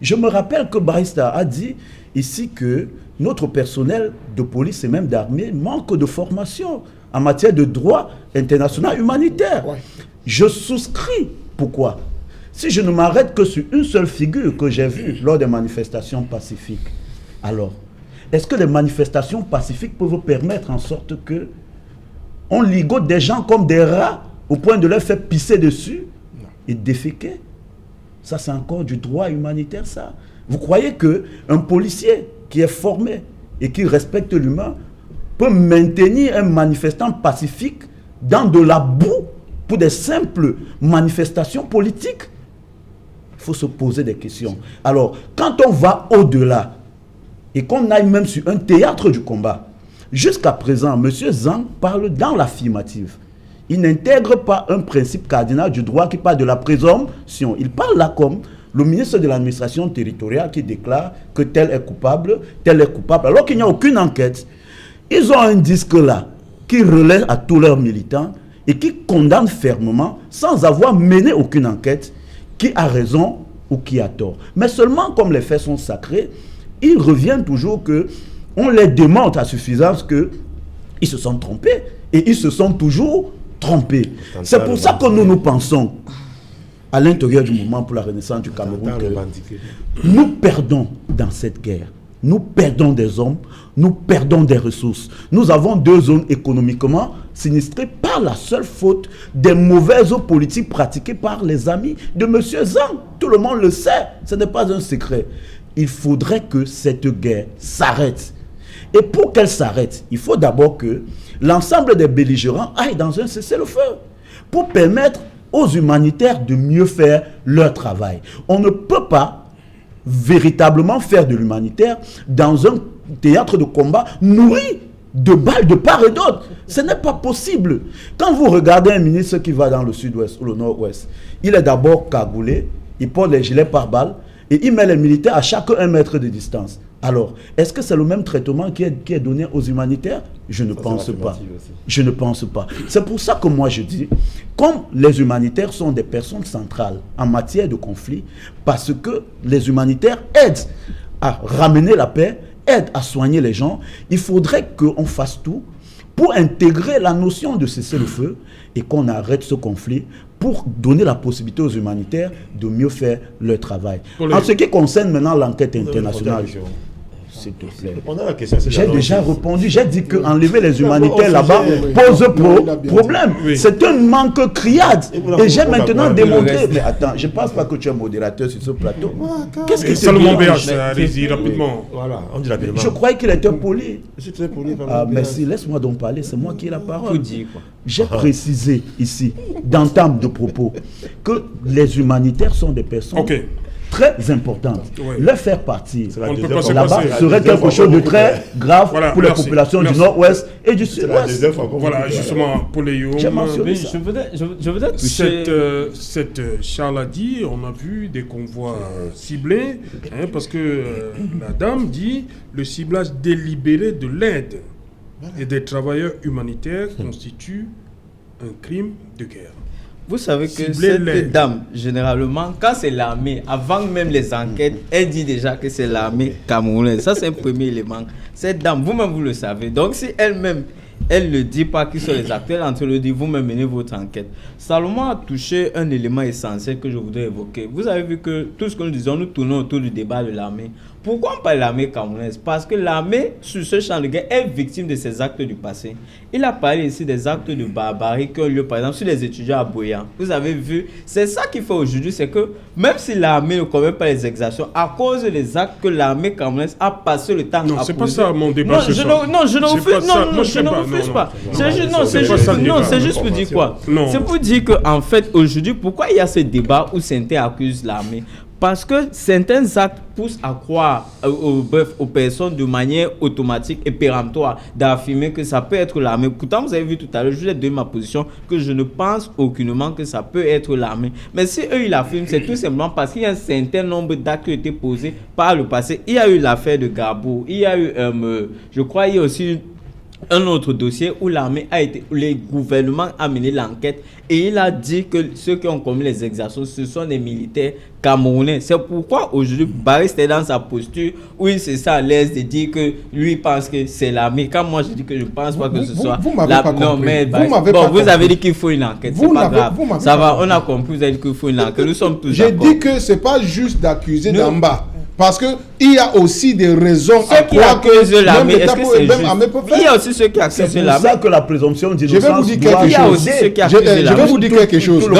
Je me rappelle que Barista a dit ici que notre personnel de police et même d'armée manque de formation en matière de droit international humanitaire. Ouais. Je souscris. Pourquoi? Si je ne m'arrête que sur une seule figure que j'ai vue lors des manifestations pacifiques, alors, est-ce que les manifestations pacifiques peuvent permettre en sorte que on ligote des gens comme des rats au point de leur faire pisser dessus et déféquer? Ça, c'est encore du droit humanitaire, ça. Vous croyez qu'un policier qui est formé et qui respecte l'humain peut maintenir un manifestant pacifique dans de la boue pour des simples manifestations politiques? Il faut se poser des questions. Alors, quand on va au-delà et qu'on aille même sur un théâtre du combat, jusqu'à présent, M. Zhang parle dans l'affirmative. Il n'intègre pas un principe cardinal du droit qui parle de la présomption. Il parle là comme le ministre de l'administration territoriale qui déclare que tel est coupable, alors qu'il n'y a aucune enquête. Ils ont un disque là qui relaie à tous leurs militants et qui condamne fermement, sans avoir mené aucune enquête, qui a raison ou qui a tort. Mais seulement comme les faits sont sacrés, il revient toujours que on les démontre à suffisance qu'ils se sont trompés et ils se sont toujours trompés. C'est pour ça que nous pensons à l'intérieur du mouvement pour la renaissance du Cameroun que nous perdons dans cette guerre. Nous perdons des hommes, nous perdons des ressources. Nous avons 2 zones économiquement sinistrées par la seule faute des mauvaises politiques pratiquées par les amis de M. Zhang. Tout le monde le sait, ce n'est pas un secret. Il faudrait que cette guerre s'arrête. Et pour qu'elle s'arrête, il faut d'abord que l'ensemble des belligérants aillent dans un cessez-le-feu pour permettre aux humanitaires de mieux faire leur travail. On ne peut pas véritablement faire de l'humanitaire dans un théâtre de combat nourri de balles de part et d'autre. Ce n'est pas possible. Quand vous regardez un ministre qui va dans le sud-ouest ou le nord-ouest, il est d'abord cagoulé, il porte les gilets par balles et il met les militaires à chaque 1 mètre de distance. Alors, est-ce que c'est le même traitement qui est donné aux humanitaires? Je ne pense pas. Je ne pense pas. C'est pour ça que moi je dis, comme les humanitaires sont des personnes centrales en matière de conflit, parce que les humanitaires aident à ramener la paix, aident à soigner les gens, il faudrait qu'on fasse tout pour intégrer la notion de cessez-le-feu et qu'on arrête ce conflit pour donner la possibilité aux humanitaires de mieux faire leur travail. En ce qui concerne maintenant l'enquête internationale, s'il te plaît. J'ai déjà répondu. J'ai dit qu'enlever les humanitaires là-bas pose problème. Oui. C'est un manque criade. Et j'ai maintenant démontré. Mais attends, je ne pense pas que tu es modérateur sur ce plateau. Qu'est-ce que c'est? Salomon BH, allez-y rapidement. Voilà, on dit rapidement. Je croyais qu'il était poli. Je suis très poli. Ah, merci. Laisse-moi donc parler. C'est moi qui ai la parole. J'ai précisé ici, d'entame de propos, que les humanitaires sont des personnes très importante. Oui. Le faire partir là-bas serait quelque chose de très grave pour les populations du nord-ouest et du sud-ouest. Voilà, justement, pour les Youm. Je voudrais toucher... Charles a dit, on a vu des convois ciblés, parce que la dame dit le ciblage délibéré de l'aide et des travailleurs humanitaires constitue un crime de guerre. Vous savez que cette dame, généralement, quand c'est l'armée, avant même les enquêtes, elle dit déjà que c'est l'armée camerounaise. Ça, c'est un premier élément. Cette dame, vous-même, vous le savez. Donc, si elle-même, elle ne dit pas qui sont les acteurs, elle est en train de dire, vous-même, menez votre enquête. Salomon a touché un élément essentiel que je voudrais évoquer. Vous avez vu que tout ce que nous disons, nous tournons autour du débat de l'armée. Pourquoi on parle de l'armée camerounaise? Parce que l'armée, sur ce champ de guerre, est victime de ces actes du passé. Il a parlé ici des actes de barbarie qui ont lieu, par exemple, sur les étudiants à Boyan. Vous avez vu, c'est ça qu'il fait aujourd'hui, c'est que même si l'armée ne commet pas les exactions, à cause des actes que l'armée camerounaise a passé le temps à poser. Non, c'est pas ça mon débat. Je ne refuse pas. C'est juste pour dire quoi? C'est pour dire qu'en fait, aujourd'hui, pourquoi il y a ce débat où certains accusent l'armée? Parce que certains actes poussent à croire aux personnes de manière automatique et péremptoire d'affirmer que ça peut être l'armée. Pourtant, vous avez vu tout à l'heure, je vous ai donné ma position que je ne pense aucunement que ça peut être l'armée. Mais si eux, ils l'affirment, c'est tout simplement parce qu'il y a un certain nombre d'actes qui ont été posés par le passé. Il y a eu l'affaire de Gabo, il y a eu, je crois, il y a aussi un autre dossier où le gouvernement a mené l'enquête et il a dit que ceux qui ont commis les exactions, ce sont des militaires camerounais. C'est pourquoi aujourd'hui, Barry est dans sa posture où il se sent à l'aise de dire que lui pense que c'est l'armée. Quand moi je dis que je ne pense pas que ce soit l'armée. Non, mais vous avez dit qu'il faut une enquête. C'est pas grave. Ça va, on a compris, vous avez dit qu'il faut une enquête. Nous sommes tous d'accord. J'ai dit que c'est pas juste d'accuser d'en bas. Parce qu'il y a aussi des raisons à croire que l'armée, est-ce que c'est juste? Il y a aussi ceux qui accusent l'armée. C'est pour ça que la présomption d'innocence. Je vais vous dire quelque chose. Il y a aussi ceux qui accusent l'armée. Je vais vous dire quelque chose.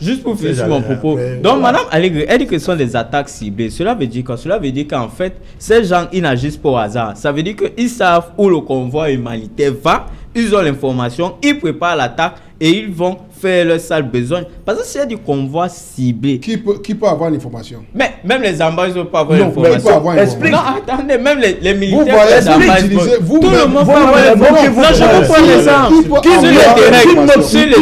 Juste pour finir mon propos. Donc, Madame Allègre, elle dit que ce sont des attaques ciblées. Cela veut dire quoi? Cela veut dire qu'en fait, ces gens, ils n'agissent pas au hasard. Ça veut dire qu'ils savent où le convoi humanitaire va. Ils ont l'information, ils préparent l'attaque et ils vont faire leur sale besoin. Parce que s'il y a du convoi ciblé... Qui peut avoir l'information? Mais même les ambages ne peuvent pas avoir l'information. Explique. Non, attendez, même les militaires... Tout le monde peut avoir l'information. Non, je vous prends l'exemple. Sur le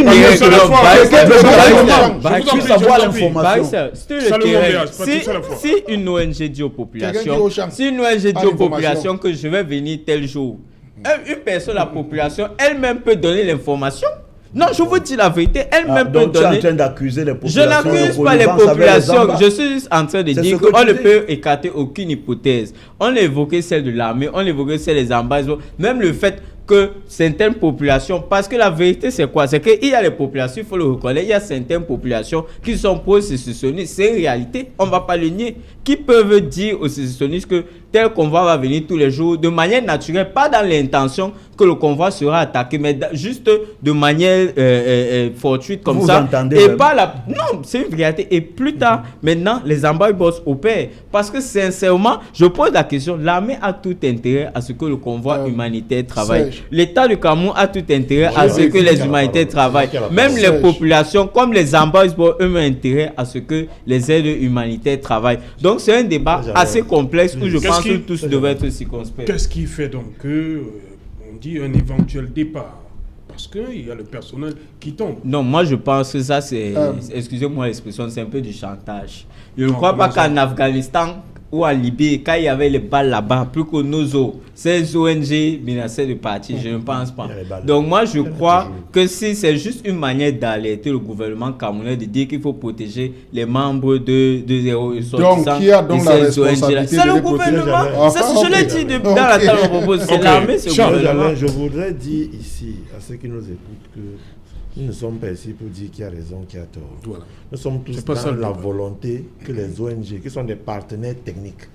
terrain, si une ONG dit aux populations que je vais venir tel jour, une personne, la population, elle-même peut donner l'information. Non, je vous dis la vérité, elle-même peut donner. Tu es en train d'accuser les populations. Je n'accuse pas les populations. Je suis en train de dire qu'on ne peut écarter aucune hypothèse. On a évoqué celle de l'armée, on a évoqué celle des ambassades, même le fait que certaines populations, parce que la vérité c'est quoi? C'est qu'il y a les populations, il faut le reconnaître, il y a certaines populations qui sont pro-sécessionnistes, c'est une réalité, on ne va pas le nier, qui peuvent dire aux sécessionnistes que tel convoi va venir tous les jours, de manière naturelle, pas dans l'intention que le convoi sera attaqué, mais juste de manière fortuite comme vous ça. Et pas la... Non, c'est une réalité. Et plus tard, maintenant, les ambassades opèrent. Parce que sincèrement, je pose la question, l'armée a tout intérêt à ce que le convoi humanitaire travaille. L'État du Cameroun a tout intérêt à ce que les humanitaires travaillent. Même les populations, comme les ambassades, eux ont intérêt à ce que les aides humanitaires travaillent. Donc c'est un débat assez complexe où je pense que tous devraient être circonspects. Qu'est-ce qui fait donc que on dit un éventuel départ? Parce qu'il y a le personnel qui tombe. Non, moi je pense que ça c'est, excusez-moi l'expression, c'est un peu du chantage. Je ne crois pas qu'en Afghanistan ou en Libye, quand il y avait les balles là-bas, plus que nos eaux, ces ONG menaçaient de partir, je ne pense pas. Donc moi je crois que si c'est juste une manière d'alerter le gouvernement camerounais de dire qu'il faut protéger les membres de donc qui a donc la responsabilité? C'est le gouvernement. C'est ce que je l'ai dit dans la table de propos. C'est l'armée, c'est le gouvernement. Je voudrais dire ici à ceux qui nous écoutent que nous ne sommes pas ici pour dire qui a raison, qui a tort. Voilà. Nous sommes tous dans la volonté que les ONG, qui sont des partenaires techniques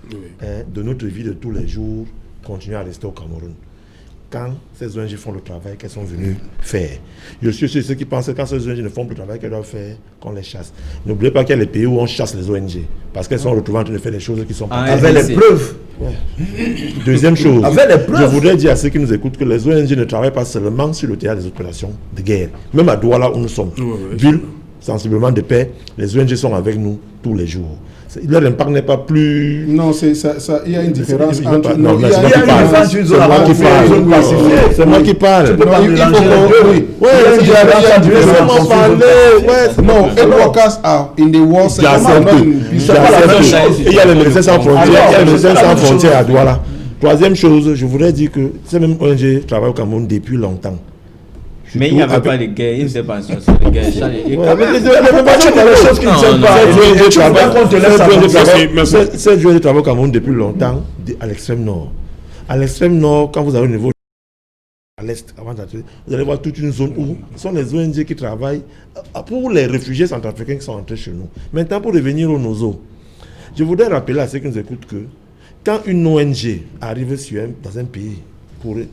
de notre vie de tous les jours, continuent à rester au Cameroun. Quand ces ONG font le travail qu'elles sont venues faire. Je suis ceux qui pensent que quand ces ONG ne font plus le travail qu'elles doivent faire, qu'on les chasse. N'oubliez pas qu'il y a les pays où on chasse les ONG, parce qu'elles sont retrouvées en train de faire des choses qui sont pas... Avec les preuves. Deuxième chose, je voudrais dire à ceux qui nous écoutent que les ONG ne travaillent pas seulement sur le théâtre des opérations de guerre. Même à Douala où nous sommes, ville sensiblement de paix, les ONG sont avec nous tous les jours. Leur impact n'est pas plus... Non, il y a une différence entre... Non, il y a une différence. C'est moi qui parle. Non, workers are in the war sector. Il y a les médecins sans frontières, à Douala. Troisième chose, je voudrais dire que ces mêmes ONG travaillent au Cameroun depuis longtemps. Mais il n'y avait pas de guerre, il ne s'est pas sur les guerres. Cette journée de travail au Cameroun depuis longtemps, à l'extrême nord. À l'extrême nord, quand vous avez au niveau à l'est, avant d'arriver, vous allez voir toute une zone où ce sont les ONG qui travaillent pour les réfugiés centrafricains qui sont entrés chez nous. Maintenant, pour revenir au NOZO, je voudrais rappeler à ceux qui nous écoutent que quand une ONG arrive dans un pays,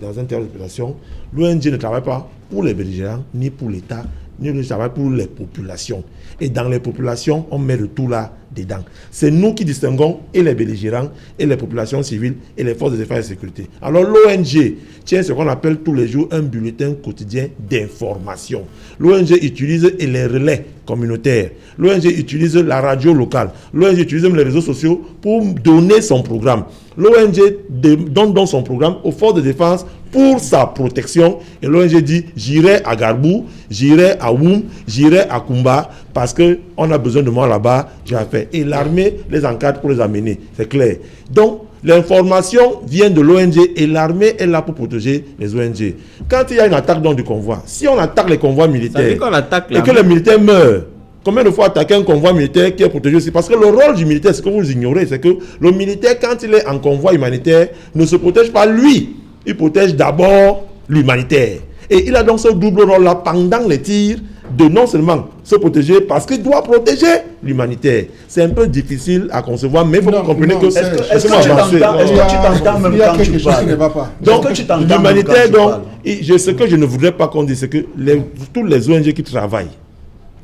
dans un terrain d'opération, l'ONG ne travaille pas pour les belligérants, ni pour l'État, ni ne travaille pour les populations. Et dans les populations, on met le tout là dedans. C'est nous qui distinguons et les belligérants, et les populations civiles, et les forces de défense et de sécurité. Alors l'ONG tient ce qu'on appelle tous les jours un bulletin quotidien d'information. L'ONG utilise les relais communautaires. L'ONG utilise la radio locale. L'ONG utilise même les réseaux sociaux pour donner son programme. L'ONG donne donc son programme aux forces de défense pour sa protection. Et l'ONG dit, j'irai à Garbou, j'irai à Woum, j'irai à Kumba, parce qu'on a besoin de moi là-bas, j'ai affaire. Et l'armée les encadre pour les amener, c'est clair. Donc, L'information vient de l'ONG et l'armée est là pour protéger les ONG. Quand il y a une attaque dans du convoi, si on attaque les convois militaires et que les militaires meurent, combien de fois attaquer un convoi militaire qui est protégé aussi? Parce que le rôle du militaire, ce que vous ignorez, c'est que le militaire, quand il est en convoi humanitaire, ne se protège pas lui. Il protège d'abord l'humanitaire. Et il a donc ce double rôle-là pendant les tirs de non seulement se protéger parce qu'il doit protéger l'humanitaire. C'est un peu difficile à concevoir, mais il faut que vous compreniez que... Est-ce que tu t'entends même quand tu parles? Donc, l'humanitaire, donc, ce que je ne voudrais pas qu'on dise, c'est que tous les ONG qui travaillent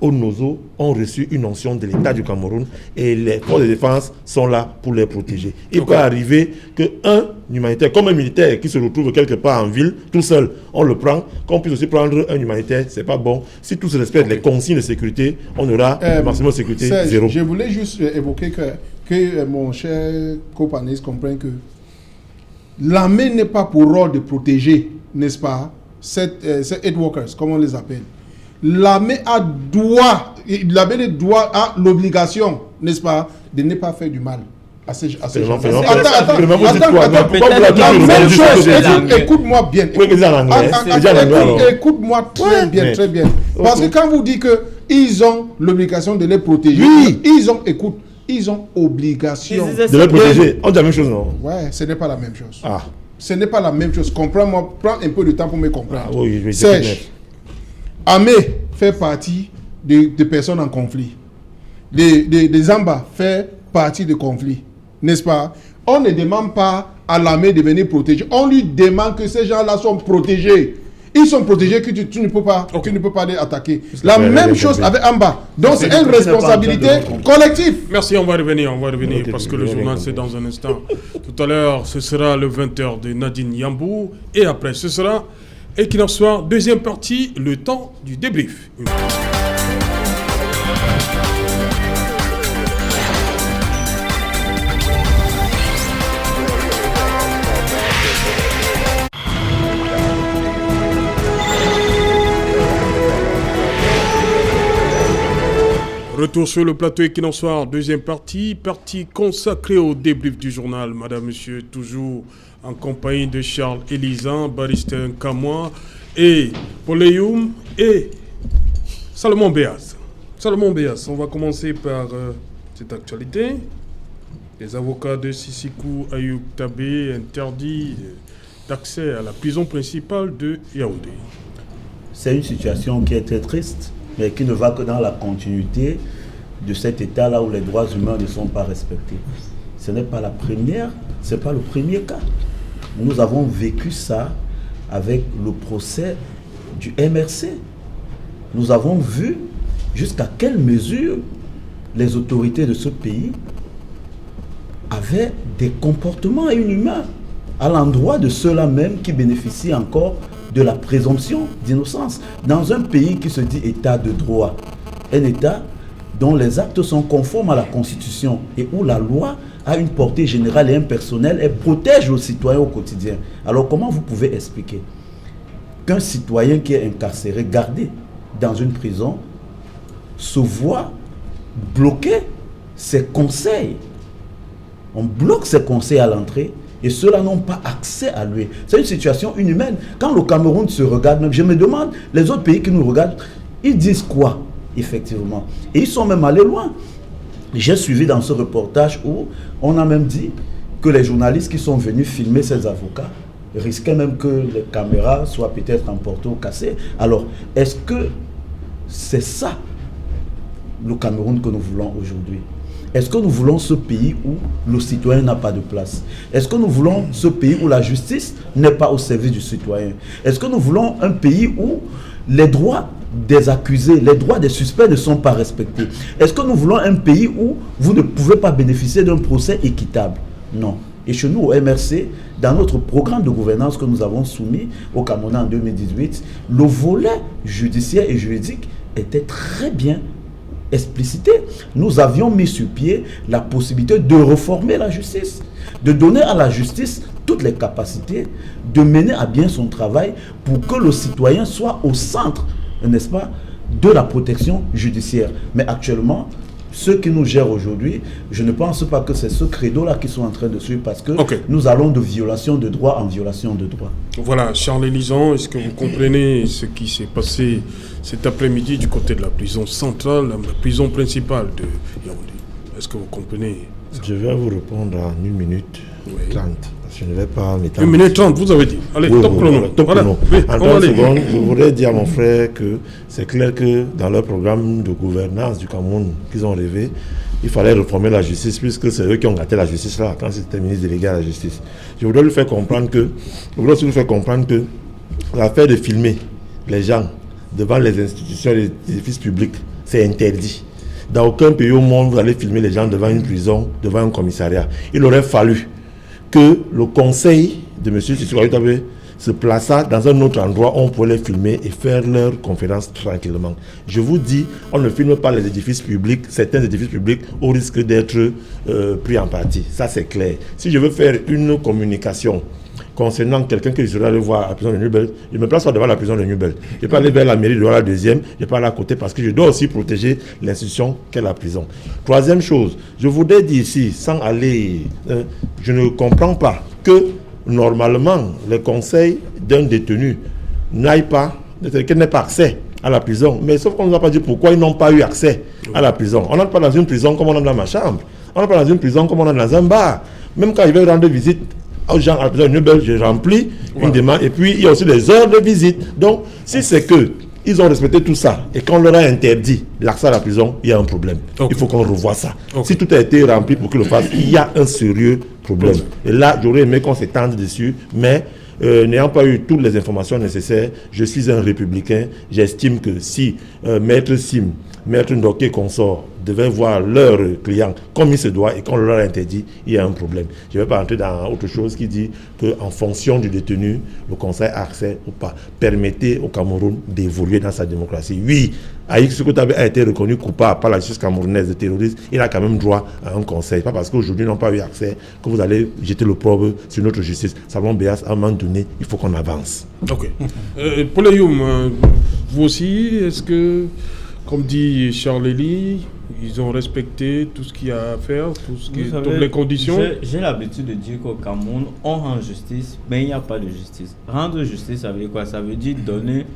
au NOZO ont reçu une onction de l'État du Cameroun et les forces de défense sont là pour les protéger. Il peut arriver qu'un humanitaire, comme un militaire qui se retrouve quelque part en ville, tout seul, on le prend, qu'on puisse aussi prendre un humanitaire, c'est pas bon. Si tous respectent les consignes de sécurité, on aura le maximum de sécurité zéro. Je voulais juste évoquer que mon cher copaniste comprenne que l'armée n'est pas pour rôle de protéger, n'est-ce pas, ces aid workers, comme on les appelle. L'armée a l'obligation, n'est-ce pas, de ne pas faire du mal à ces gens. Attends, écoute-moi bien. Écoute-moi très bien. Parce que quand vous dites qu'ils ont l'obligation de les protéger, ils ont obligation de les protéger. On dit la même chose, non? Ouais, ce n'est pas la même chose. Ce n'est pas la même chose. Comprends-moi, prends un peu de temps pour me comprendre. Serge, Amé fait partie des personnes en conflit. Des Amba fait partie des conflits. N'est-ce pas? On ne demande pas à l'armée de venir protéger. On lui demande que ces gens-là sont protégés. Ils sont protégés que tu ne peux pas les attaquer. La même chose avec Amba. Donc c'est une responsabilité collective. Merci, on va revenir parce que le journal c'est dans un instant. Tout à l'heure, ce sera le 20h de Nadine Yambou et après ce sera Equinox Soir, deuxième partie, le temps du débrief. Retour sur le plateau Equinox Soir, deuxième partie consacrée au débrief du journal. Madame, monsieur, toujours en compagnie de Charles Elisan, Barista Kamoa et Poléyoum et Salomon Béaz. Salomon Béaz, on va commencer par cette actualité. Les avocats de Sisikou Ayoub Tabé interdits d'accès à la prison principale de Yaoundé. C'est une situation qui est très triste, mais qui ne va que dans la continuité de cet état-là où les droits humains ne sont pas respectés. Ce n'est pas la première, ce n'est pas le premier cas. Nous avons vécu ça avec le procès du MRC. Nous avons vu jusqu'à quelle mesure les autorités de ce pays avaient des comportements inhumains à l'endroit de ceux-là même qui bénéficient encore de la présomption d'innocence. Dans un pays qui se dit état de droit, un état dont les actes sont conformes à la Constitution et où la loi a une portée générale et impersonnelle et protège le citoyen au quotidien. Alors comment vous pouvez expliquer qu'un citoyen qui est incarcéré, gardé dans une prison, se voit bloquer ses conseils? On bloque ses conseils à l'entrée et ceux-là n'ont pas accès à lui. C'est une situation inhumaine. Quand le Cameroun se regarde, même, je me demande, les autres pays qui nous regardent, ils disent quoi, effectivement? Et ils sont même allés loin. J'ai suivi dans ce reportage où on a même dit que les journalistes qui sont venus filmer ces avocats risquaient même que les caméras soient peut-être emportées ou cassées. Alors, est-ce que c'est ça le Cameroun que nous voulons aujourd'hui? Est-ce que nous voulons ce pays où le citoyen n'a pas de place? Est-ce que nous voulons ce pays où la justice n'est pas au service du citoyen? Est-ce que nous voulons un pays où les droits des accusés, les droits des suspects ne sont pas respectés? Est-ce que nous voulons un pays où vous ne pouvez pas bénéficier d'un procès équitable? Non. Et chez nous, au MRC, dans notre programme de gouvernance que nous avons soumis au Cameroun en 2018, le volet judiciaire et juridique était très bien explicité. Nous avions mis sur pied la possibilité de reformer la justice, de donner à la justice toutes les capacités de mener à bien son travail pour que le citoyen soit au centre, n'est-ce pas, de la protection judiciaire. Mais actuellement, ceux qui nous gèrent aujourd'hui, je ne pense pas que c'est ce credo-là qu'ils sont en train de suivre parce que nous allons de violation de droit en violation de droit. Voilà, Charles Lisan, est-ce que vous comprenez ce qui s'est passé cet après-midi du côté de la prison centrale, la prison principale de Yaoundé? Est-ce que vous comprenez ça? Je vais vous répondre en 1 minute 30. Je ne vais pas m'étendre. 1 minute 30, vous avez dit. Allez, top chrono. Top chrono. En 30 secondes, je voudrais dire à mon frère que c'est clair que dans leur programme de gouvernance du Cameroun qu'ils ont rêvé, il fallait réformer la justice puisque c'est eux qui ont gâté la justice là quand c'était ministre délégué à la justice. Je voudrais aussi lui faire comprendre que l'affaire de filmer les gens devant les institutions et les édifices publics, c'est interdit. Dans aucun pays au monde, vous allez filmer les gens devant une prison, devant un commissariat. Il aurait fallu que le conseil de M. Tshisekedi Kaloba se plaça dans un autre endroit où on pouvait les filmer et faire leur conférence tranquillement. Je vous dis, on ne filme pas les édifices publics, certains édifices publics, au risque d'être pris en partie. Ça, c'est clair. Si je veux faire une communication concernant quelqu'un que je serais allé voir à la prison de Nubel, je ne me place pas devant la prison de Nubel. Je peux aller vers la mairie de la deuxième, je peux aller à côté parce que je dois aussi protéger l'institution qu'est la prison. Troisième chose, je voudrais dire ici, sans aller, je ne comprends pas que normalement les conseils d'un détenu n'aient pas accès à la prison. Mais sauf qu'on ne nous a pas dit pourquoi ils n'ont pas eu accès à la prison. On n'entre pas dans une prison comme on entre dans ma chambre. On n'entre pas dans une prison comme on entre dans un bar. Même quand il veut rendre visite aux gens à la prison de Nubel, j'ai rempli une demande. Et puis, il y a aussi des heures de visite. Donc, si c'est que ils ont respecté tout ça et qu'on leur a interdit l'accès à la prison, il y a un problème. Il faut qu'on revoie ça. Si tout a été rempli pour qu'ils le fassent, il y a un sérieux problème. Et là, j'aurais aimé qu'on s'étende dessus, mais n'ayant pas eu toutes les informations nécessaires, je suis un républicain. J'estime que si Maître Sim, Maître Ndoké consort devaient voir leurs clients comme il se doit et qu'on leur a interdit, il y a un problème. Je ne vais pas entrer dans autre chose qui dit qu'en fonction du détenu, le conseil a accès ou pas. Permettez au Cameroun d'évoluer dans sa démocratie. Oui, Aïk Sekoutabe a été reconnu coupable par la justice camerounaise de terrorisme, il a quand même droit à un conseil. Pas parce qu'aujourd'hui ils n'ont pas eu accès que vous allez jeter le probe sur notre justice. Salomon Béas, à un moment donné, il faut qu'on avance. Ok. Paul Ayoum, vous aussi, est-ce que, comme dit Charles Elie, ils ont respecté tout ce qu'il y a à faire, toutes les conditions? J'ai l'habitude de dire qu'au Cameroun, on rend justice, mais il n'y a pas de justice. Rendre justice, ça veut dire quoi? Ça veut dire donner,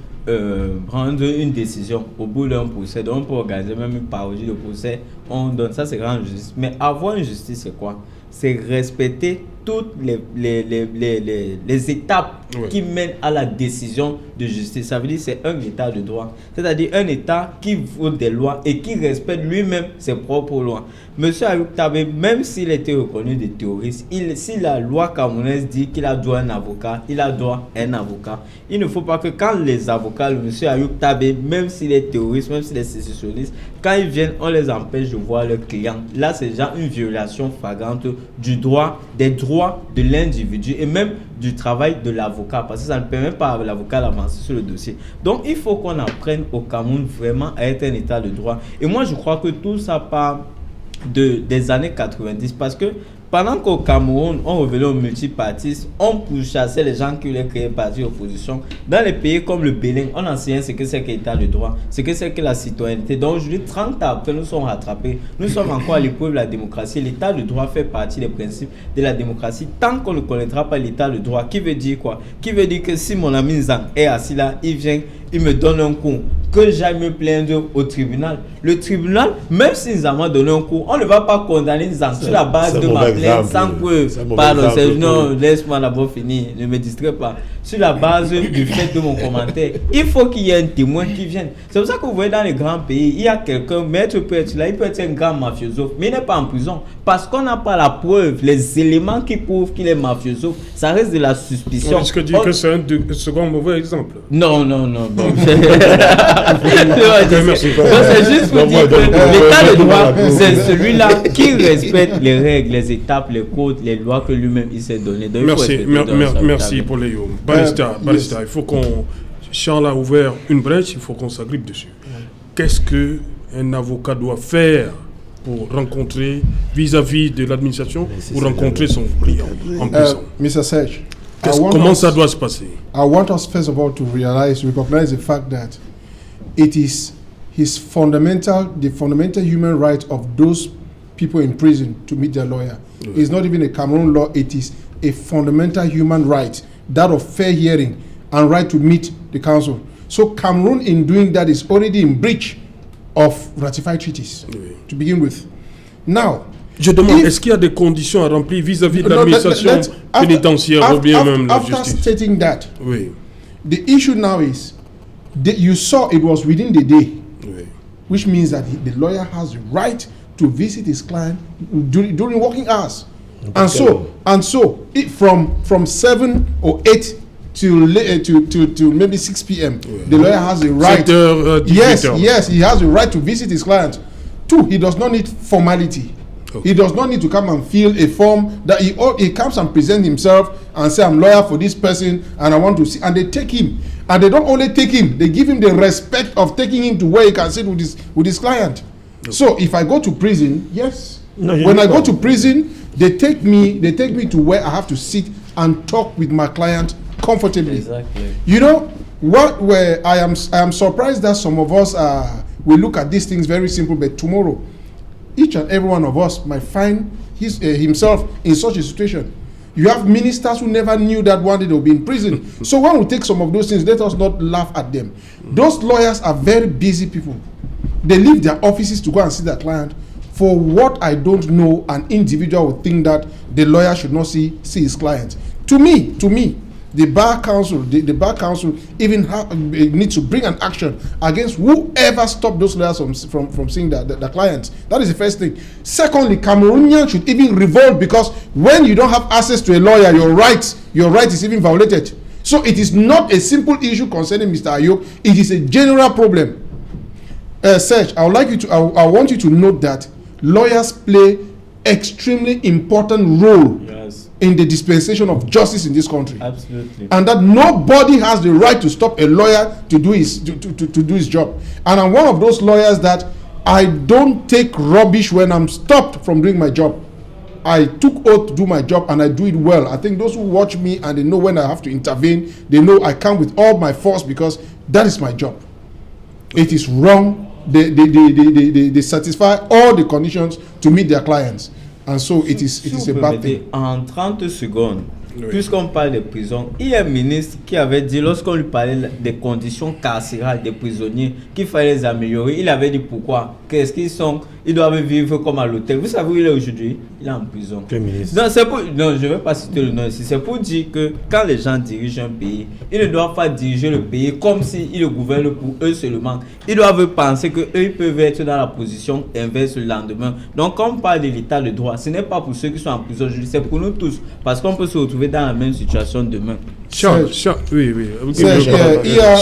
prendre une décision au bout d'un procès. Donc on peut organiser même une parodie de procès, on donne ça, c'est rendre justice. Mais avoir une justice, c'est quoi? C'est respecter toutes les étapes qui mènent à la décision de justice. Ça veut dire que c'est un état de droit. C'est-à-dire un état qui vote des lois et qui respecte lui-même ses propres lois. Monsieur Ayoub Tabé, même s'il était reconnu de terroriste, si la loi camerounaise dit qu'il a droit à un avocat, il a droit à un avocat. Il ne faut pas que quand les avocats, le monsieur Ayoub Tabé, même s'il est terroriste, même s'il est sécessionniste, quand ils viennent, on les empêche de voir leurs clients. Là, c'est déjà une violation flagrante du droit, des droits de l'individu et même du travail de l'avocat, parce que ça ne permet pas à l'avocat d'avancer sur le dossier. Donc, il faut qu'on apprenne au Cameroun vraiment à être un état de droit. Et moi, je crois que tout ça part des années 90, parce que pendant qu'au Cameroun, on revenait au multipartisme, on pourchassait les gens qui voulaient créer un parti d'opposition. Dans les pays comme le Bénin, on enseignait ce que c'est que l'état de droit, ce que c'est que la citoyenneté. Donc aujourd'hui, 30 ans après, nous sommes rattrapés. Nous sommes encore à l'épreuve de la démocratie. L'état de droit fait partie des principes de la démocratie. Tant qu'on ne connaîtra pas l'état de droit, qui veut dire quoi? Qui veut dire que si mon ami Nzang est assis là, il vient, il me donne un coup, que j'aille me plaindre au tribunal. Le tribunal, même si Nzang m'a donné un coup, on ne va pas condamner Nzang sur la base de ma plainte sans preuve. Pardon, non, laisse-moi d'abord finir, ne me distrais pas. Sur la base du fait de mon commentaire, il faut qu'il y ait un témoin qui vienne. C'est pour ça que vous voyez dans les grands pays, il y a quelqu'un, maître peut être là, il peut être un grand mafioso, mais il n'est pas en prison. Parce qu'on n'a pas la preuve, les éléments qui prouvent qu'il est mafioso, ça reste de la suspicion. Est-ce que tu dis que c'est un second mauvais exemple? Non. Bon. C'est juste pour dire que l'état de droit, c'est celui-là qui respecte les règles, les étapes, les codes, les lois que lui-même il s'est donné. Donc, merci pour les yoms. Balista, il faut qu'on... Charles a ouvert une brèche, il faut qu'on s'agrippe dessus. Qu'est-ce qu'un avocat doit faire pour rencontrer vis-à-vis de l'administration, pour rencontrer son client en prison? Mr. Serge, comment ça doit se passer? I want us first of all to recognize the fact that it is the fundamental human right of those people in prison to meet their lawyer. It's not even a Cameroon law, it is a fundamental human right, that of fair hearing and right to meet the counsel. So Cameroon, in doing that, is already in breach of ratified treaties to begin with. Now, je demande, est-ce qu'il y a des conditions à remplir vis-à-vis de l'administration pénitentiaire ou bien même la justice? After stating that, oui. The issue now is that you saw it was within the day, which means that the lawyer has the right to visit his client during working hours. And so it from 7 or 8 to maybe 6 p.m. The lawyer has a right. Yes, he has a right to visit his client. 2, he does not need formality. Okay. He does not need to come and fill a form that he comes and present himself and say, I'm lawyer for this person and I want to see, and they take him. And they don't only take him, they give him the respect of taking him to where he can sit with his client. Okay. So if I go to prison, yes. When I go to prison, they take me to where I have to sit and talk with my client comfortably. Exactly. You know, where I am surprised that some of us will look at these things very simple, but tomorrow each and every one of us might find himself in such a situation. You have ministers who never knew that one day they'll be in prison. So when we take some of those things, let us not laugh at them. Those lawyers are very busy people. They leave their offices to go and see their client. For what I don't know, an individual would think that the lawyer should not see his client. To me, the bar council even needs to bring an action against whoever stopped those lawyers from seeing the clients. That is the first thing. Secondly, Cameroonians should even revolt, because when you don't have access to a lawyer, your right is even violated. So it is not a simple issue concerning Mr. Ayok. It is a general problem. Serge, I want you to note that lawyers play extremely important role in the dispensation of justice in this country. Absolutely. And that nobody has the right to stop a lawyer to do his job. And I'm one of those lawyers that I don't take rubbish when I'm stopped from doing my job. I took oath to do my job and I do it well. I think those who watch me and they know when I have to intervene, they know I come with all my force, because that is my job. It is wrong. They satisfy all the conditions to meet their clients. And so it is a bad thing. En 30 secondes, puisqu'on parle de prison, il y a un ministre qui avait dit, lorsqu'on lui parlait des conditions carcérales des prisonniers, qu'il fallait les améliorer, il avait dit pourquoi, qu'est-ce qu'ils sont, ils doivent vivre comme à l'hôtel. Vous savez où il est aujourd'hui? Il est en prison. Non, je ne vais pas citer le nom ici. C'est pour dire que quand les gens dirigent un pays, ils ne doivent pas diriger le pays comme s'ils le gouvernent pour eux seulement. Ils doivent penser qu'eux, ils peuvent être dans la position inverse le lendemain. Donc, quand on parle de l'état de droit, ce n'est pas pour ceux qui sont en prison aujourd'hui, c'est pour nous tous. Parce qu'on peut se retrouver dans la même situation demain. Charles, oui.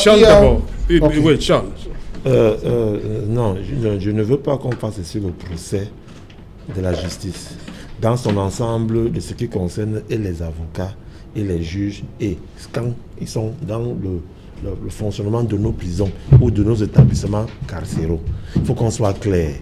Charles d'abord. Oui, Charles. Non, je ne veux pas qu'on fasse ici le procès de la justice dans son ensemble, de ce qui concerne et les avocats et les juges, et quand ils sont dans le fonctionnement de nos prisons ou de nos établissements carcéraux. Il faut qu'on soit clair.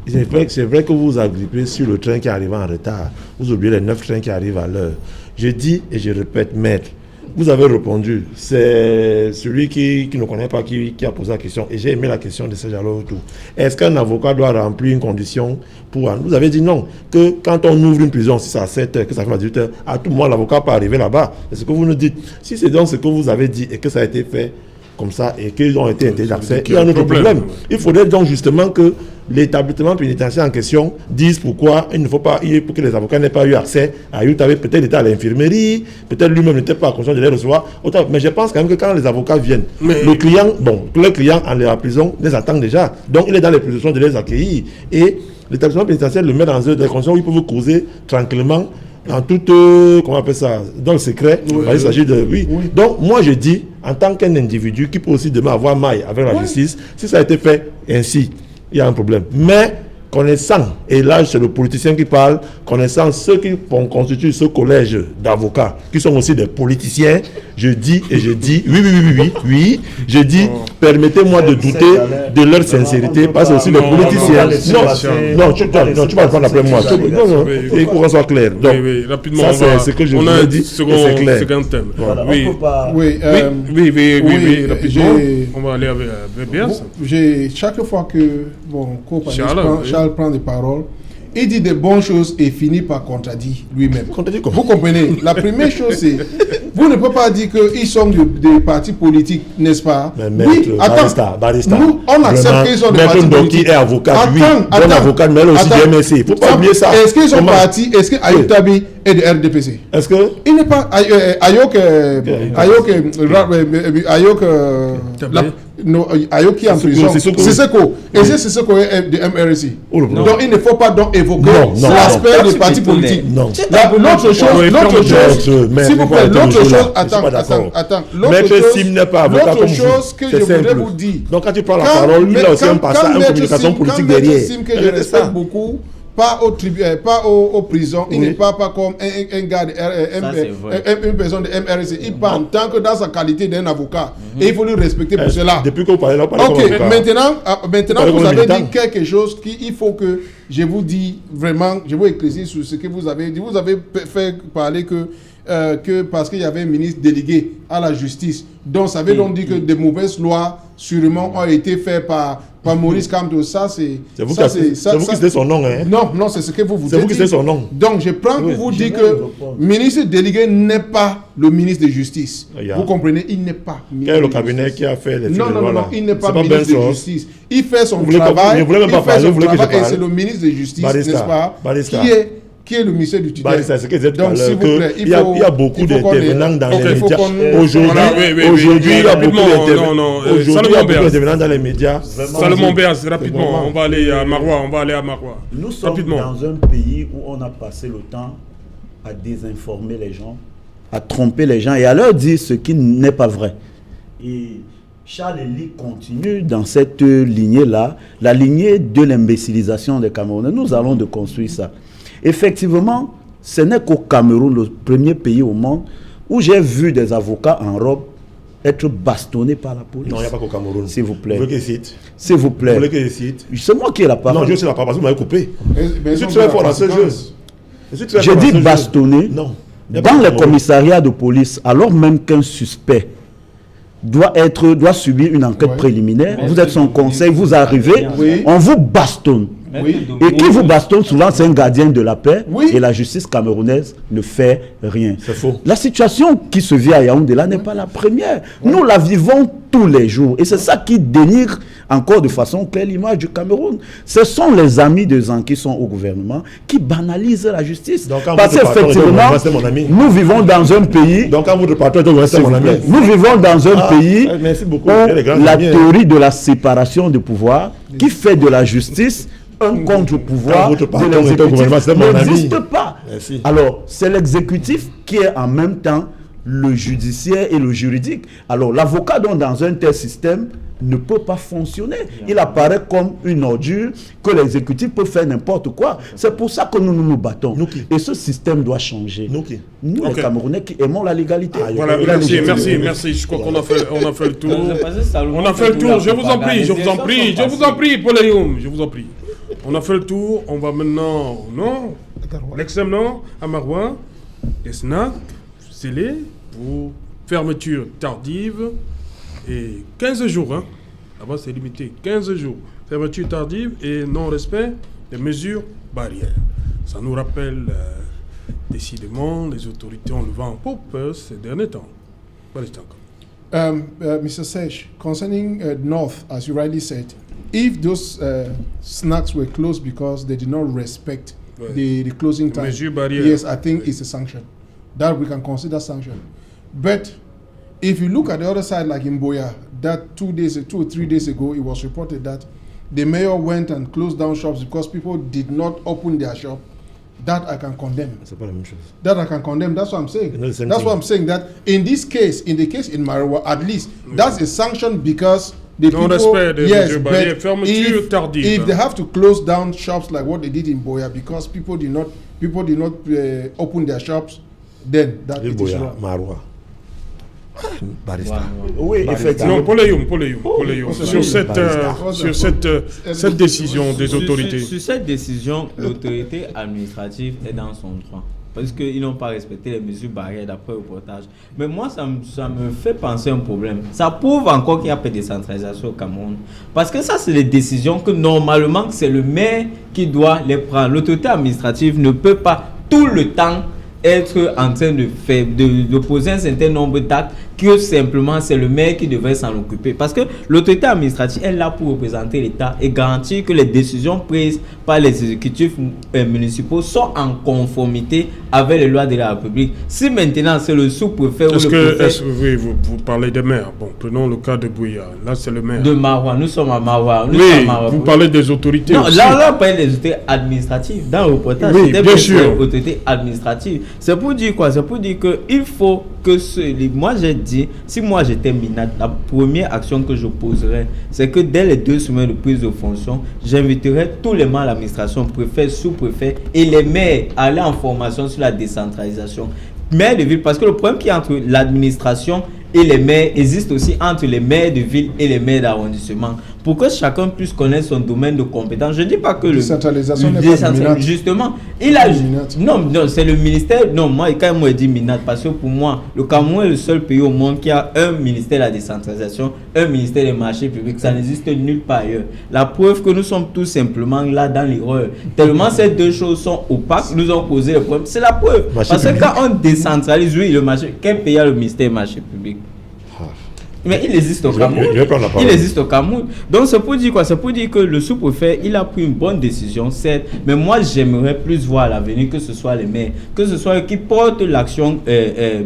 C'est vrai que vous agrippez sur le train qui arrive en retard. Vous oubliez les 9 trains qui arrivent à l'heure. Je dis et je répète, maître, vous avez répondu. C'est celui qui ne connaît pas qui a posé la question. Et j'ai aimé la question de ce genre autour. Est-ce qu'un avocat doit remplir une condition pour... Vous avez dit non, que quand on ouvre une prison, si c'est à 7 heures, que ça fait à 18 heures, à tout moment, l'avocat peut arriver là-bas. C'est ce que vous nous dites. Si c'est donc ce que vous avez dit et que ça a été fait comme ça et qu'ils ont été interdits d'accès, il y a un autre problème. Il faudrait donc justement que l'établissement pénitentiaire en question dise pourquoi il ne faut pas, pour que les avocats n'aient pas eu accès à peut-être été à l'infirmerie, peut-être lui-même n'était pas conscient de les recevoir. Mais je pense quand même que quand les avocats viennent, le client en la prison les attend déjà. Donc il est dans les positions de les accueillir. Et l'établissement pénitentiaire le met dans des conditions où ils peuvent causer tranquillement en toute, comment on appelle ça, dans le secret. Il s'agit de, Donc moi je dis, en tant qu'un individu qui peut aussi demain avoir maille avec la justice, si ça a été fait ainsi, il y a un problème. Mais connaissant, et là c'est le politicien qui parle, connaissant ceux qui constituent ce collège d'avocats, qui sont aussi des politiciens, je dis, oui, je dis, permettez-moi de douter de leur sincérité, parce que aussi les politiciens... Non, tu vas prendre après moi. Non, il faut qu'on soit clair. Donc, rapidement, ça c'est ce que je vous ai dit, c'est clair. Second thème. Oui, rapidement, on va aller avec BBS. Chaque fois que Charles prend des paroles, il dit des bonnes choses et finit par contredire lui-même. Vous comprenez? La première chose, c'est vous ne pouvez pas dire qu'ils sont des partis politiques, n'est-ce pas? Oui, Barista. Nous, on accepte qu'ils sont des partis politiques. Est avocat, bon avocat, mais aussi du MSC. Il ne faut pas oublier ça. Est-ce qu'ils sont partis? Est-ce que Ayoub Tabi est de RDPC? Est-ce que il n'est pas Ayok qui est en prison, Sissoko. Et c'est Sissoko est de MRC. Donc il ne faut pas donc évoquer l'aspect des partis politiques. L'autre chose, s'il vous plaît, l'autre chose, attends. L'autre chose que je voudrais vous dire. Donc quand tu prends la parole, il a aussi un passage, une communication politique derrière. Que je respecte beaucoup. Pas aux prisons, il n'est pas comme un gars une personne de MRC. Il parle en tant que dans sa qualité d'un avocat. Et il faut lui respecter pour cela. Depuis que vous parlez là, ok, maintenant vous avez dit quelque chose qu'il faut que je vous dis vraiment, je vous éclaircir sur ce que vous avez dit. Vous avez fait parler que parce qu'il y avait un ministre délégué à la justice. Donc ça veut donc dire que des mauvaises lois sûrement ont été faites par Maurice Kamto. Ça c'est vous qui citez son nom, hein? Non, c'est ce que vous dites. C'est vous qui citez son nom. Donc je prends pour vous dire que ministre délégué n'est pas le ministre de justice. Vous comprenez? Il n'est pas ministre. Quel est le cabinet qui a fait les Non, il n'est pas ministre de justice. Il fait son travail. Et c'est le ministre de justice, n'est-ce pas, qui est le ministère du tuteur. Donc, s'il vous plaît, il y a beaucoup d'intervenants dans les médias. Aujourd'hui, il y a beaucoup d'intervenants dans les médias. Salomon Béaz, rapidement, on va aller à Marois. Nous sommes dans un pays où on a passé le temps à désinformer les gens, à tromper les gens et à leur dire ce qui n'est pas vrai. Et Charles Eli continue dans cette lignée-là, la lignée de l'imbécilisation des Camerounais. Nous allons de construire ça. Effectivement, ce n'est qu'au Cameroun, le premier pays au monde, où j'ai vu des avocats en robe être bastonnés par la police. Non, il n'y a pas qu'au Cameroun. S'il vous plaît. Vous voulez que je cite? S'il vous plaît. Vous voulez que je cite? C'est moi qui ai la parole. Non, je sais la parole parce que vous m'avez coupé. Je suis très fort dans ce jeu. J'ai dit bastonnés Non. Dans les commissariats de police, alors même qu'un suspect doit subir une enquête préliminaire, vous êtes son conseil, vous arrivez, on vous bastonne. Et qui vous bastonne souvent, c'est un gardien de la paix, et la justice camerounaise ne fait rien. C'est faux. La situation qui se vit à Yaoundé là n'est pas la première. Nous la vivons tous les jours. Et c'est ça qui dénigre encore de façon claire l'image du Cameroun. Ce sont les amis de Zan qui sont au gouvernement qui banalisent la justice. Donc, parce qu'effectivement, nous vivons dans un pays... Donc quand vous partez, c'est mon ami. Nous vivons dans un pays beaucoup. Où la théorie de la séparation de pouvoir qui fait de la justice un contre-pouvoir de l'exécutif n'existe pas. Merci. Alors, c'est l'exécutif qui est en même temps le judiciaire et le juridique. Alors, l'avocat dans un tel système ne peut pas fonctionner. Il apparaît comme une ordure que l'exécutif peut faire n'importe quoi. C'est pour ça que nous nous battons. Et ce système doit changer. Nous, les Camerounais qui aimons la légalité. Voilà, merci. Je crois qu'on a fait le tour. On a fait le tour. Je vous en prie, Paul Ayoum, je vous en prie. On a fait le tour. On va maintenant, l'examen à Marois, des snacks scellés pour fermeture tardive. Et 15 jours, là-bas c'est limité, 15 jours, fermeture tardive et non-respect des mesures barrières. Ça nous rappelle décidément les autorités ont le vent en poupe ces derniers temps. Mr. Sesh, concerning North, as you rightly said, if those snacks were closed because they did not respect the closing time, yes, I think it's a sanction. That we can consider sanction. But if you look at the other side, like in Boya, that 2 or 3 days ago, it was reported that the mayor went and closed down shops because people did not open their shop. That I can condemn. That I can condemn. That's what I'm saying. That's what I'm saying. That in this case, in the case in Maroua, at least that's a sanction because the Non-respect des mesures barrières, but fermeture tardive. if they have to close down shops like what they did in Boya because people did not open their shops, then that it is Boya, wrong. Marois. Barista. Oui, Non, Poléum. Sur cette décision des Sur- autorités. Sur cette décision, l'autorité administrative est dans son droit. Parce qu'ils n'ont pas respecté les mesures barrières d'après le reportage. Mais moi, ça me fait penser à un problème. Ça prouve encore qu'il y a peu de décentralisation au Cameroun. Parce que ça, c'est des décisions que normalement, c'est le maire qui doit les prendre. L'autorité administrative ne peut pas tout le temps être en train de poser un certain nombre d'actes que simplement c'est le maire qui devrait s'en occuper. Parce que l'autorité administrative est là pour représenter l'État et garantir que les décisions prises par les exécutifs municipaux sont en conformité avec les lois de la République. Si maintenant c'est le sous-préfet ou le préfet... Oui, vous parlez des maires. Bon, prenons le cas de Bouya. Là, c'est le maire. De Marois, nous sommes à Marois. Vous parlez des autorités non, aussi. là, on parle des autorités administratives. Dans le reportage, oui, c'était bien sûr. autorités administratives. C'est pour dire quoi? C'est pour dire qu'il faut que moi j'ai dit, si moi j'étais Minat, la première action que je poserais, c'est que dès les 2 semaines de prise de fonction, j'inviterais tous les membres de l'administration, préfets, sous-préfets et les maires à aller en formation sur la décentralisation. Maire de ville, parce que le problème qui est entre l'administration et les maires existe aussi entre les maires de ville et les maires d'arrondissement. Pour que chacun puisse connaître son domaine de compétence. Je ne dis pas que décentralisation n'est pas Minat. Justement, non, c'est le ministère. Non, moi, quand moi je dis Minat, parce que pour moi, le Cameroun est le seul pays au monde qui a un ministère de la décentralisation, un ministère des marchés publics. Ça n'existe nulle part ailleurs. La preuve que nous sommes tout simplement là dans l'erreur. Tellement ces deux choses sont opaques, nous ont causé le problème. C'est la preuve. Marché parce public. que quand on décentralise, oui, le marché, quel pays a le ministère des marchés publics? Mais il existe au Cameroun. Il existe au Cameroun. Donc c'est pour dire quoi? C'est pour dire que le sous-préfet, il a pris une bonne décision, certes, mais moi j'aimerais plus voir à l'avenir que ce soit les maires, que ce soit eux qui portent l'action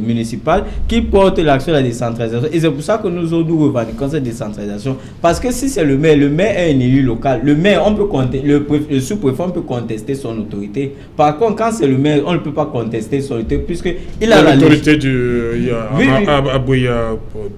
municipale, qui portent l'action de la décentralisation. Et c'est pour ça que nous revendiquons cette décentralisation. Parce que si c'est le maire est un élu local. Le maire, on peut le sous-préfet, on peut contester son autorité. Par contre, quand c'est le maire, on ne peut pas contester son autorité puisqu'il a l'autorité à Bouya.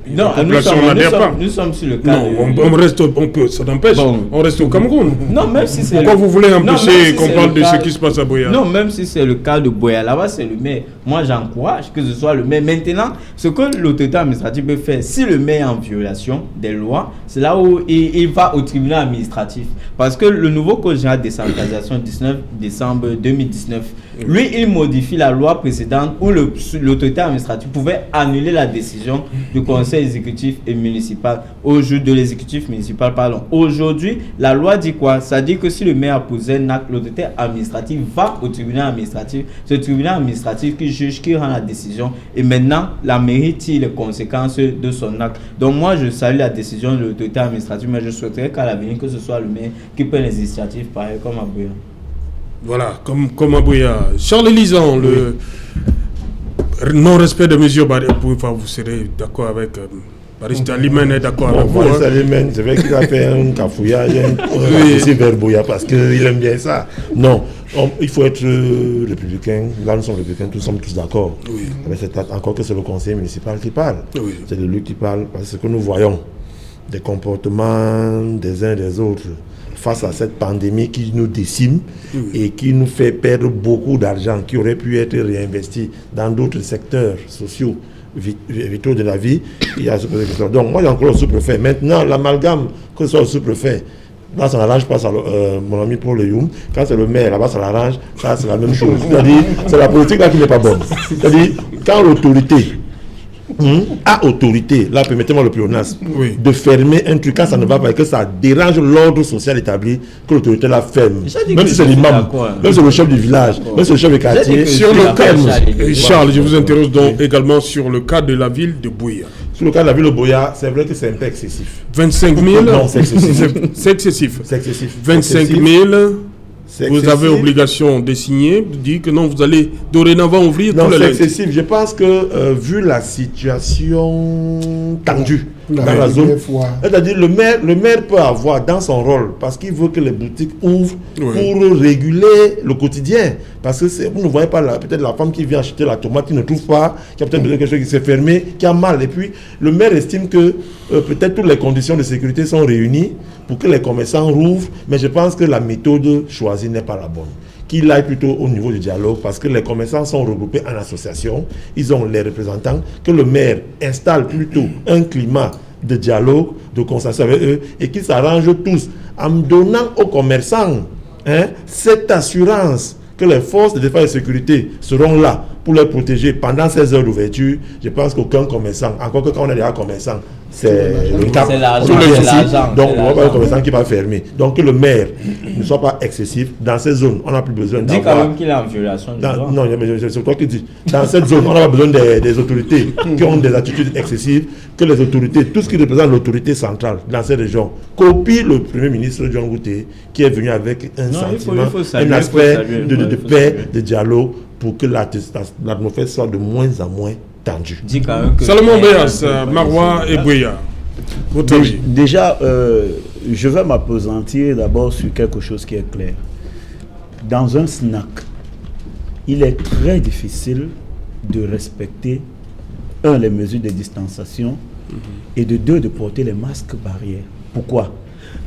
Non, nous sommes sur le cas. Non, ça n'empêche. Bon. On reste au Cameroun. Non, même si c'est. Pourquoi vous voulez empêcher qu'on parle de ce qui se passe à Boya? Non, même si c'est le cas de Boya, là-bas c'est le maire. Moi j'encourage que ce soit le maire. Maintenant, ce que l'autorité administrative peut faire, si le maire est en violation des lois, c'est là où il va au tribunal administratif. Parce que le nouveau code général de décentralisation 19 décembre 2019, lui, il modifie la loi précédente où l'autorité administrative pouvait annuler la décision du conseil exécutif et municipal de l'exécutif municipal. Aujourd'hui, la loi dit quoi? Ça dit que si le maire a posé un acte, l'autorité administrative va au tribunal administratif. Ce tribunal administratif qui juge, qui rend la décision. Et maintenant, la mairie tire les conséquences de son acte. Donc moi, je salue la décision de l'autorité administrative, mais je souhaiterais qu'à l'avenir, que ce soit le maire qui prenne les initiatives pareilles comme à Bouya. Voilà, comme à Bouya. Charles Lisan, le non-respect des mesures barrières, vous serez d'accord avec Barista Limen est d'accord avec vous. Barista Limen, c'est vrai qu'il a fait un cafouillage, un vers Bouya parce qu'il aime bien ça. Non, il faut être républicain. Là, nous sommes républicains, nous sommes tous d'accord. Oui. Mais c'est encore que c'est le conseil municipal qui parle. Oui. C'est de lui qui parle parce que ce que nous voyons, des comportements des uns des autres, face à cette pandémie qui nous décime et qui nous fait perdre beaucoup d'argent qui aurait pu être réinvesti dans d'autres secteurs sociaux vitaux de la vie. Il y a ce préfet. Donc moi j'ai encore le sous-préfet. Maintenant l'amalgame, que ce soit le sous-préfet, là ça n'arrange pas mon ami Paul Leyoum. Quand c'est le maire, là-bas ça l'arrange, ça c'est la même chose. C'est-à-dire, c'est la politique là qui n'est pas bonne. C'est-à-dire, quand l'autorité à autorité, là permettez-moi le pléonasme, de fermer un truc quand ça ne va pas et que ça dérange l'ordre social établi, que l'autorité la ferme. Même si c'est l'imam, même si c'est le chef du village, même si c'est le chef du quartier. Sur le cas, Charles, je vous interroge donc également sur le cas de la ville de Bouya. Sur le cas de la ville de Bouya, c'est vrai que c'est un peu excessif. 25 000 Non, c'est excessif. C'est excessif. C'est excessif. 25 000. Vous avez obligation de signer, de dire que non, vous allez dorénavant ouvrir tous les lundis. Non, c'est excessif. Je pense que vu la situation tendue dans la zone. C'est-à-dire le maire peut avoir dans son rôle, parce qu'il veut que les boutiques ouvrent pour réguler le quotidien. Parce que vous ne voyez pas peut-être la femme qui vient acheter la tomate, qui ne trouve pas, qui a peut-être besoin de quelque chose qui s'est fermé, qui a mal. Et puis le maire estime que peut-être toutes les conditions de sécurité sont réunies pour que les commerçants rouvrent, mais je pense que la méthode choisie n'est pas la bonne. Qu'il aille plutôt au niveau du dialogue, parce que les commerçants sont regroupés en association, ils ont les représentants, que le maire installe plutôt un climat de dialogue, de consensus avec eux, et qu'ils s'arrangent tous en donnant aux commerçants cette assurance que les forces de défense et de sécurité seront là pour les protéger pendant ces heures d'ouverture. Je pense qu'aucun commerçant, encore que quand on est déjà commerçant, c'est le cap. C'est l'argent. Donc, on ne voit pas le commerçant qui va fermer. Donc, que le maire ne soit pas excessif. Dans ces zones, on n'a plus besoin d'avoir... Dis quand même qu'il est en violation du droit. Non, c'est toi qui dis. Dans cette zone, on n'a pas besoin des autorités qui ont des attitudes excessives, que les autorités, tout ce qui représente l'autorité centrale dans ces régions, copie le Premier ministre John Gouté, qui est venu avec un sentiment, un aspect de paix, de dialogue, pour que l'atmosphère soit de moins en moins tendue. Dis quand même que Salomon Béas, Marois et Bouya. Déjà, je vais m'appesantir d'abord sur quelque chose qui est clair. Dans un snack, il est très difficile de respecter, les mesures de distanciation et de porter les masques barrières. Pourquoi?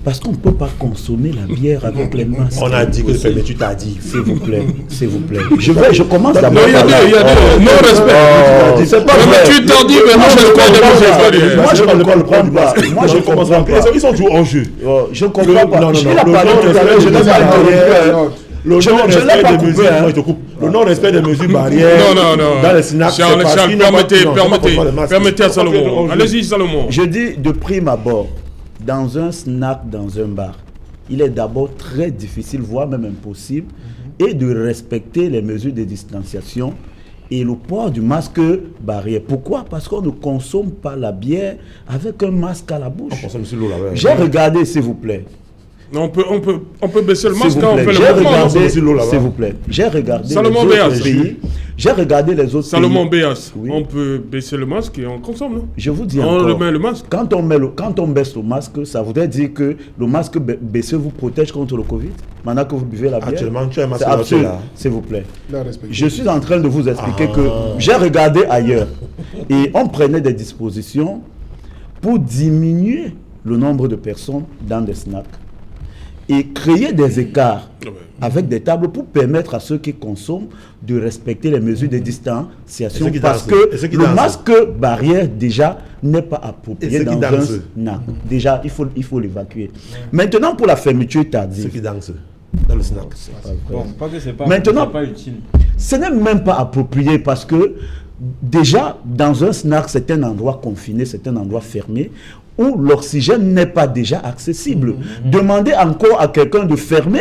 Parce qu'on ne peut pas consommer la bière avec les masques. On a dit que c'est, mais tu t'as dit. S'il vous plaît, s'il vous plaît. Je commence d'abord. Il y a deux non-respect. C'est pas vrai. Tu t'en dis, mais moi je ne comprends pas. Moi je comprends pas. Ils sont toujours en jeu. Je ne comprends pas. Il a parlé tout à l'heure, je n'ai pas écouté. Le non-respect des mesures barrières dans les snacks. Permettez à Salomon. Allez-y, Salomon. Je dis de prime abord, dans un snack, dans un bar, il est d'abord très difficile, voire même impossible, et de respecter les mesures de distanciation et le port du masque barrière. Pourquoi? Parce qu'on ne consomme pas la bière avec un masque à la bouche. J'ai regardé, s'il vous plaît. Non, on peut baisser le masque quand on fait le mouvement. S'il vous plaît, j'ai regardé Salomon les Béas. autres pays. J'ai regardé les autres Salomon pays. Béas, on peut baisser le masque et on consomme, non? Je vous dis on encore, remet le masque. Quand on baisse le masque, ça voudrait dire que le masque baissé vous protège contre le Covid. Maintenant que vous buvez la bière. Actuellement, tu as un masque là. S'il vous plaît. Je suis en train de vous expliquer que j'ai regardé ailleurs et on prenait des dispositions pour diminuer le nombre de personnes dans des snacks et créer des écarts avec des tables pour permettre à ceux qui consomment de respecter les mesures de distanciation, parce que le masque barrière déjà n'est pas approprié dans un snack. Déjà, il faut l'évacuer. Maintenant, pour la fermeture tardive. Ceux qui dansent dans le snack. Maintenant, pas utile. Ce n'est même pas approprié parce que déjà, dans un snack, c'est un endroit confiné, c'est un endroit fermé, où l'oxygène n'est pas déjà accessible. Demander encore à quelqu'un de fermer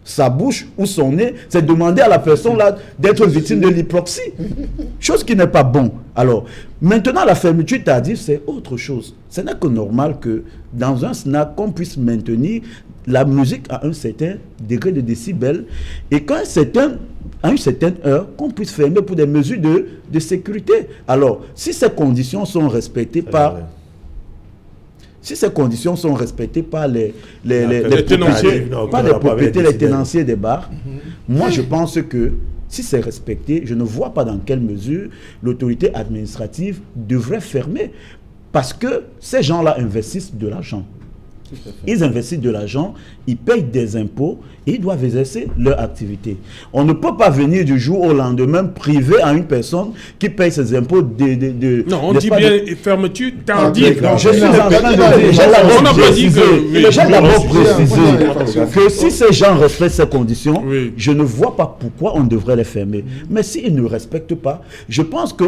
sa bouche ou son nez, c'est demander à la personne là d'être victime de l'hypoxie. Chose qui n'est pas bon. Alors, maintenant, la fermeture tardive, c'est autre chose. Ce n'est que normal que dans un snack, qu'on puisse maintenir la musique à un certain degré de décibels et qu'à une certaine heure, qu'on puisse fermer pour des mesures de sécurité. Alors, si ces conditions sont respectées par... Si ces conditions sont respectées par les propriétaires, les tenanciers des bars, moi je pense que si c'est respecté, je ne vois pas dans quelle mesure l'autorité administrative devrait fermer. Parce que ces gens-là investissent de l'argent. Ils investissent de l'argent, ils payent des impôts et ils doivent exercer leur activité. On ne peut pas venir du jour au lendemain priver à une personne qui paye ses impôts non, on dit bien fermeture tardive. Je suis en train de dire, j'ai d'abord précisé que si ces gens respectent ces conditions, je ne vois pas pourquoi on devrait les fermer. Mais s'ils ne respectent pas, je pense que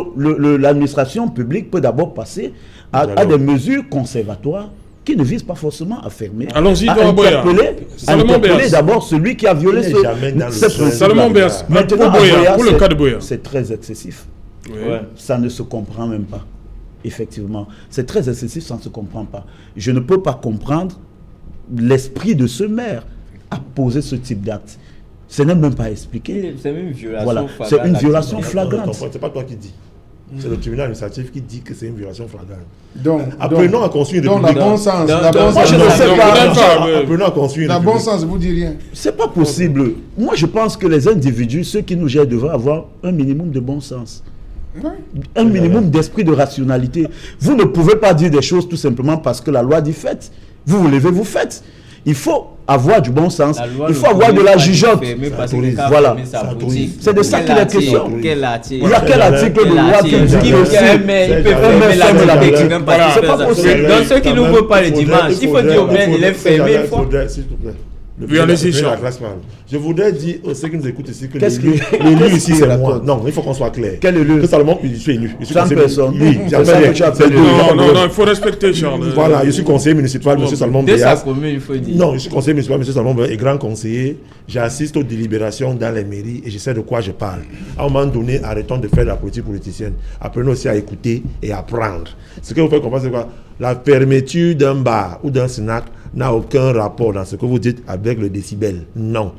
l'administration publique peut d'abord passer à des mesures conservatoires qui ne vise pas forcément à fermer. Allons-y, interpeller d'abord celui qui a violé ce principe. Salomon Béas, maintenant, pour le cas de Bouya, c'est très excessif. Ça ne se comprend même pas. Effectivement, c'est très excessif, ça ne se comprend pas. Je ne peux pas comprendre l'esprit de ce maire à poser ce type d'acte. Ce n'est même pas expliqué. C'est une violation flagrante. C'est une violation flagrante. C'est pas toi qui dis. C'est le tribunal administratif qui dit que c'est une violation flagrante. Donc, apprenons à construire une donc la république. bon sens, moi, je ne sais pas. Apprenons à construire une la bon république. sens vous dit rien. C'est pas possible. Moi, je pense que les individus, ceux qui nous gèrent, devraient avoir un minimum de bon sens. Ouais. Un minimum d'esprit de rationalité. Vous ne pouvez pas dire des choses tout simplement parce que la loi dit faites. Vous vous levez, vous faites. Il faut avoir du bon sens. Il faut avoir de la jugeote. Voilà. C'est de ça qu'il est question. Il y a quel article de loi qui dit que il peut fermer la boutique. C'est pas possible. Donc ceux qui n'ouvrent pas le dimanche, il faut dire au moins il est fermé une fois. S'il te plaît. Oui, allez-y, Charles. Je voudrais dire à ceux qui nous écoutent ici que l'élu ici c'est moi. Non, il faut qu'on soit clair. Quel élu? Que Salomon, je suis élu. Je suis 100 personnes. Oui, non, il faut respecter Charles. Voilà, je suis conseiller municipal, M. Salomon De sa Béas. commune, il faut dire. Non, je suis conseiller municipal, M. Salomon Béas est grand conseiller. J'assiste aux délibérations dans les mairies et je sais de quoi je parle. À un moment donné, arrêtons de faire de la politique politicienne. Apprenons aussi à écouter et à apprendre. Ce que vous faites comprendre, c'est quoi? La fermeture d'un bar ou d'un snack n'a aucun rapport dans ce que vous dites avec le décibel. Non.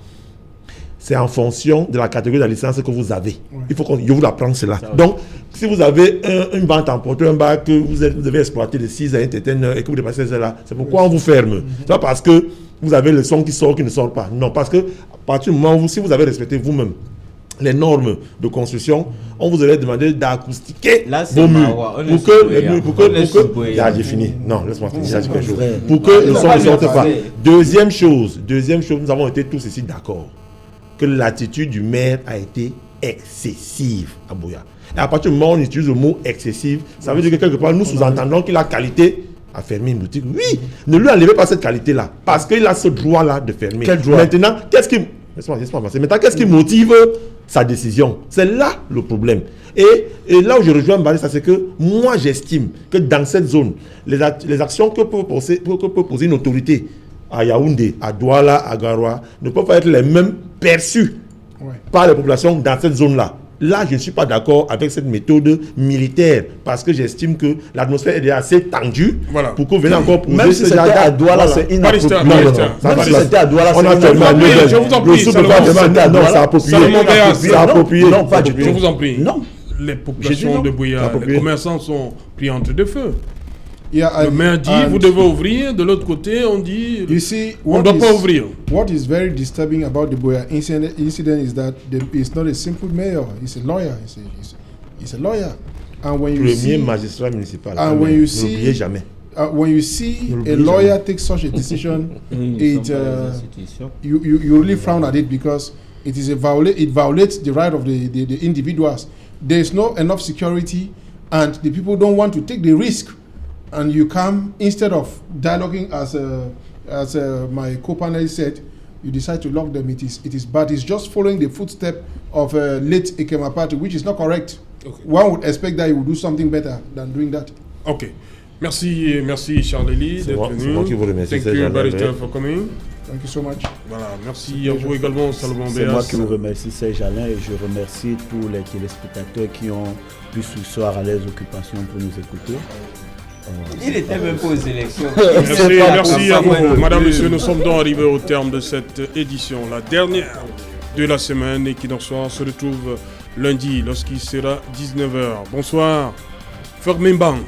C'est en fonction de la catégorie de la licence que vous avez. Il faut je vous apprendre cela. Donc, si vous avez une vente emportée, un bar que vous devez exploiter de 6 à 1 certaine heure et que vous dépassez cela, c'est pourquoi on vous ferme. C'est pas parce que vous avez le son qui sort, qui ne sort pas. Non, parce que à partir du moment où, si vous avez respecté vous-même les normes de construction, on vous aurait demandé d'acoustiquer vos murs pour que j'ai fini. Non, laisse-moi finir. Pour que le son ne sorte pas. Deuxième chose, nous avons été tous ici d'accord que l'attitude du maire a été excessive à Buea. Et à partir du moment où on utilise le mot excessive, ça veut dire que quelque part nous sous-entendons qu'il a qualité à fermer une boutique. Oui, ne lui enlevez pas cette qualité-là, parce qu'il a ce droit-là de fermer. Quel droit? Maintenant, qu'est-ce qui motive sa décision? C'est là le problème. Et là où je rejoins Barista, c'est que moi j'estime que dans cette zone, les actions que peut poser une autorité à Yaoundé, à Douala, à Garoua, ne peuvent pas être les mêmes perçues par les populations dans cette zone-là. Là, je ne suis pas d'accord avec cette méthode militaire parce que j'estime que l'atmosphère est déjà assez tendue pour que vous venez encore poser... Même si c'était à Douala, c'est inapproprié. Même si c'était à Douala, c'est inapproprié. Je vous en prie, non, c'est approprié. Non, pas du tout. Je vous en prie. Non. Les populations de Buea, les commerçants sont pris entre deux feux. Yeah, le maire dit vous devez ouvrir, de l'autre côté on dit on ne doit pas ouvrir. What is very disturbing about the Buea incident is that it's not a simple mayor, he's a lawyer. He's a lawyer. And when you see magistrat municipal. And when you see, n'oubliez jamais. When you see a lawyer take such a decision, you really frown at it because it violates the right of the individuals. There is not enough security, and the people don't want to take the risk. And you come, instead of dialoguing as my co-panelist said, you decide to lock them. It is bad. It's just following the footstep of late Ekema Party, which is not correct. Okay. One would expect that he would do something better than doing that. Okay. Merci Charles-Élie d'être venu. C'est moi qui vous remercie. Thank you, Barrister, for coming. Thank you so much. Voilà, merci à vous également, Salomon Béas. C'est moi qui vous remercie, Serge Alain, et je remercie tous les téléspectateurs qui ont pu ce soir à les occupations pour nous écouter. Il était même pas aux élections. Merci à vous. Madame, Monsieur, nous sommes donc arrivés au terme de cette édition, la dernière de la semaine, et qui dans soir se retrouve lundi lorsqu'il sera 19h. Bonsoir, Fermembang.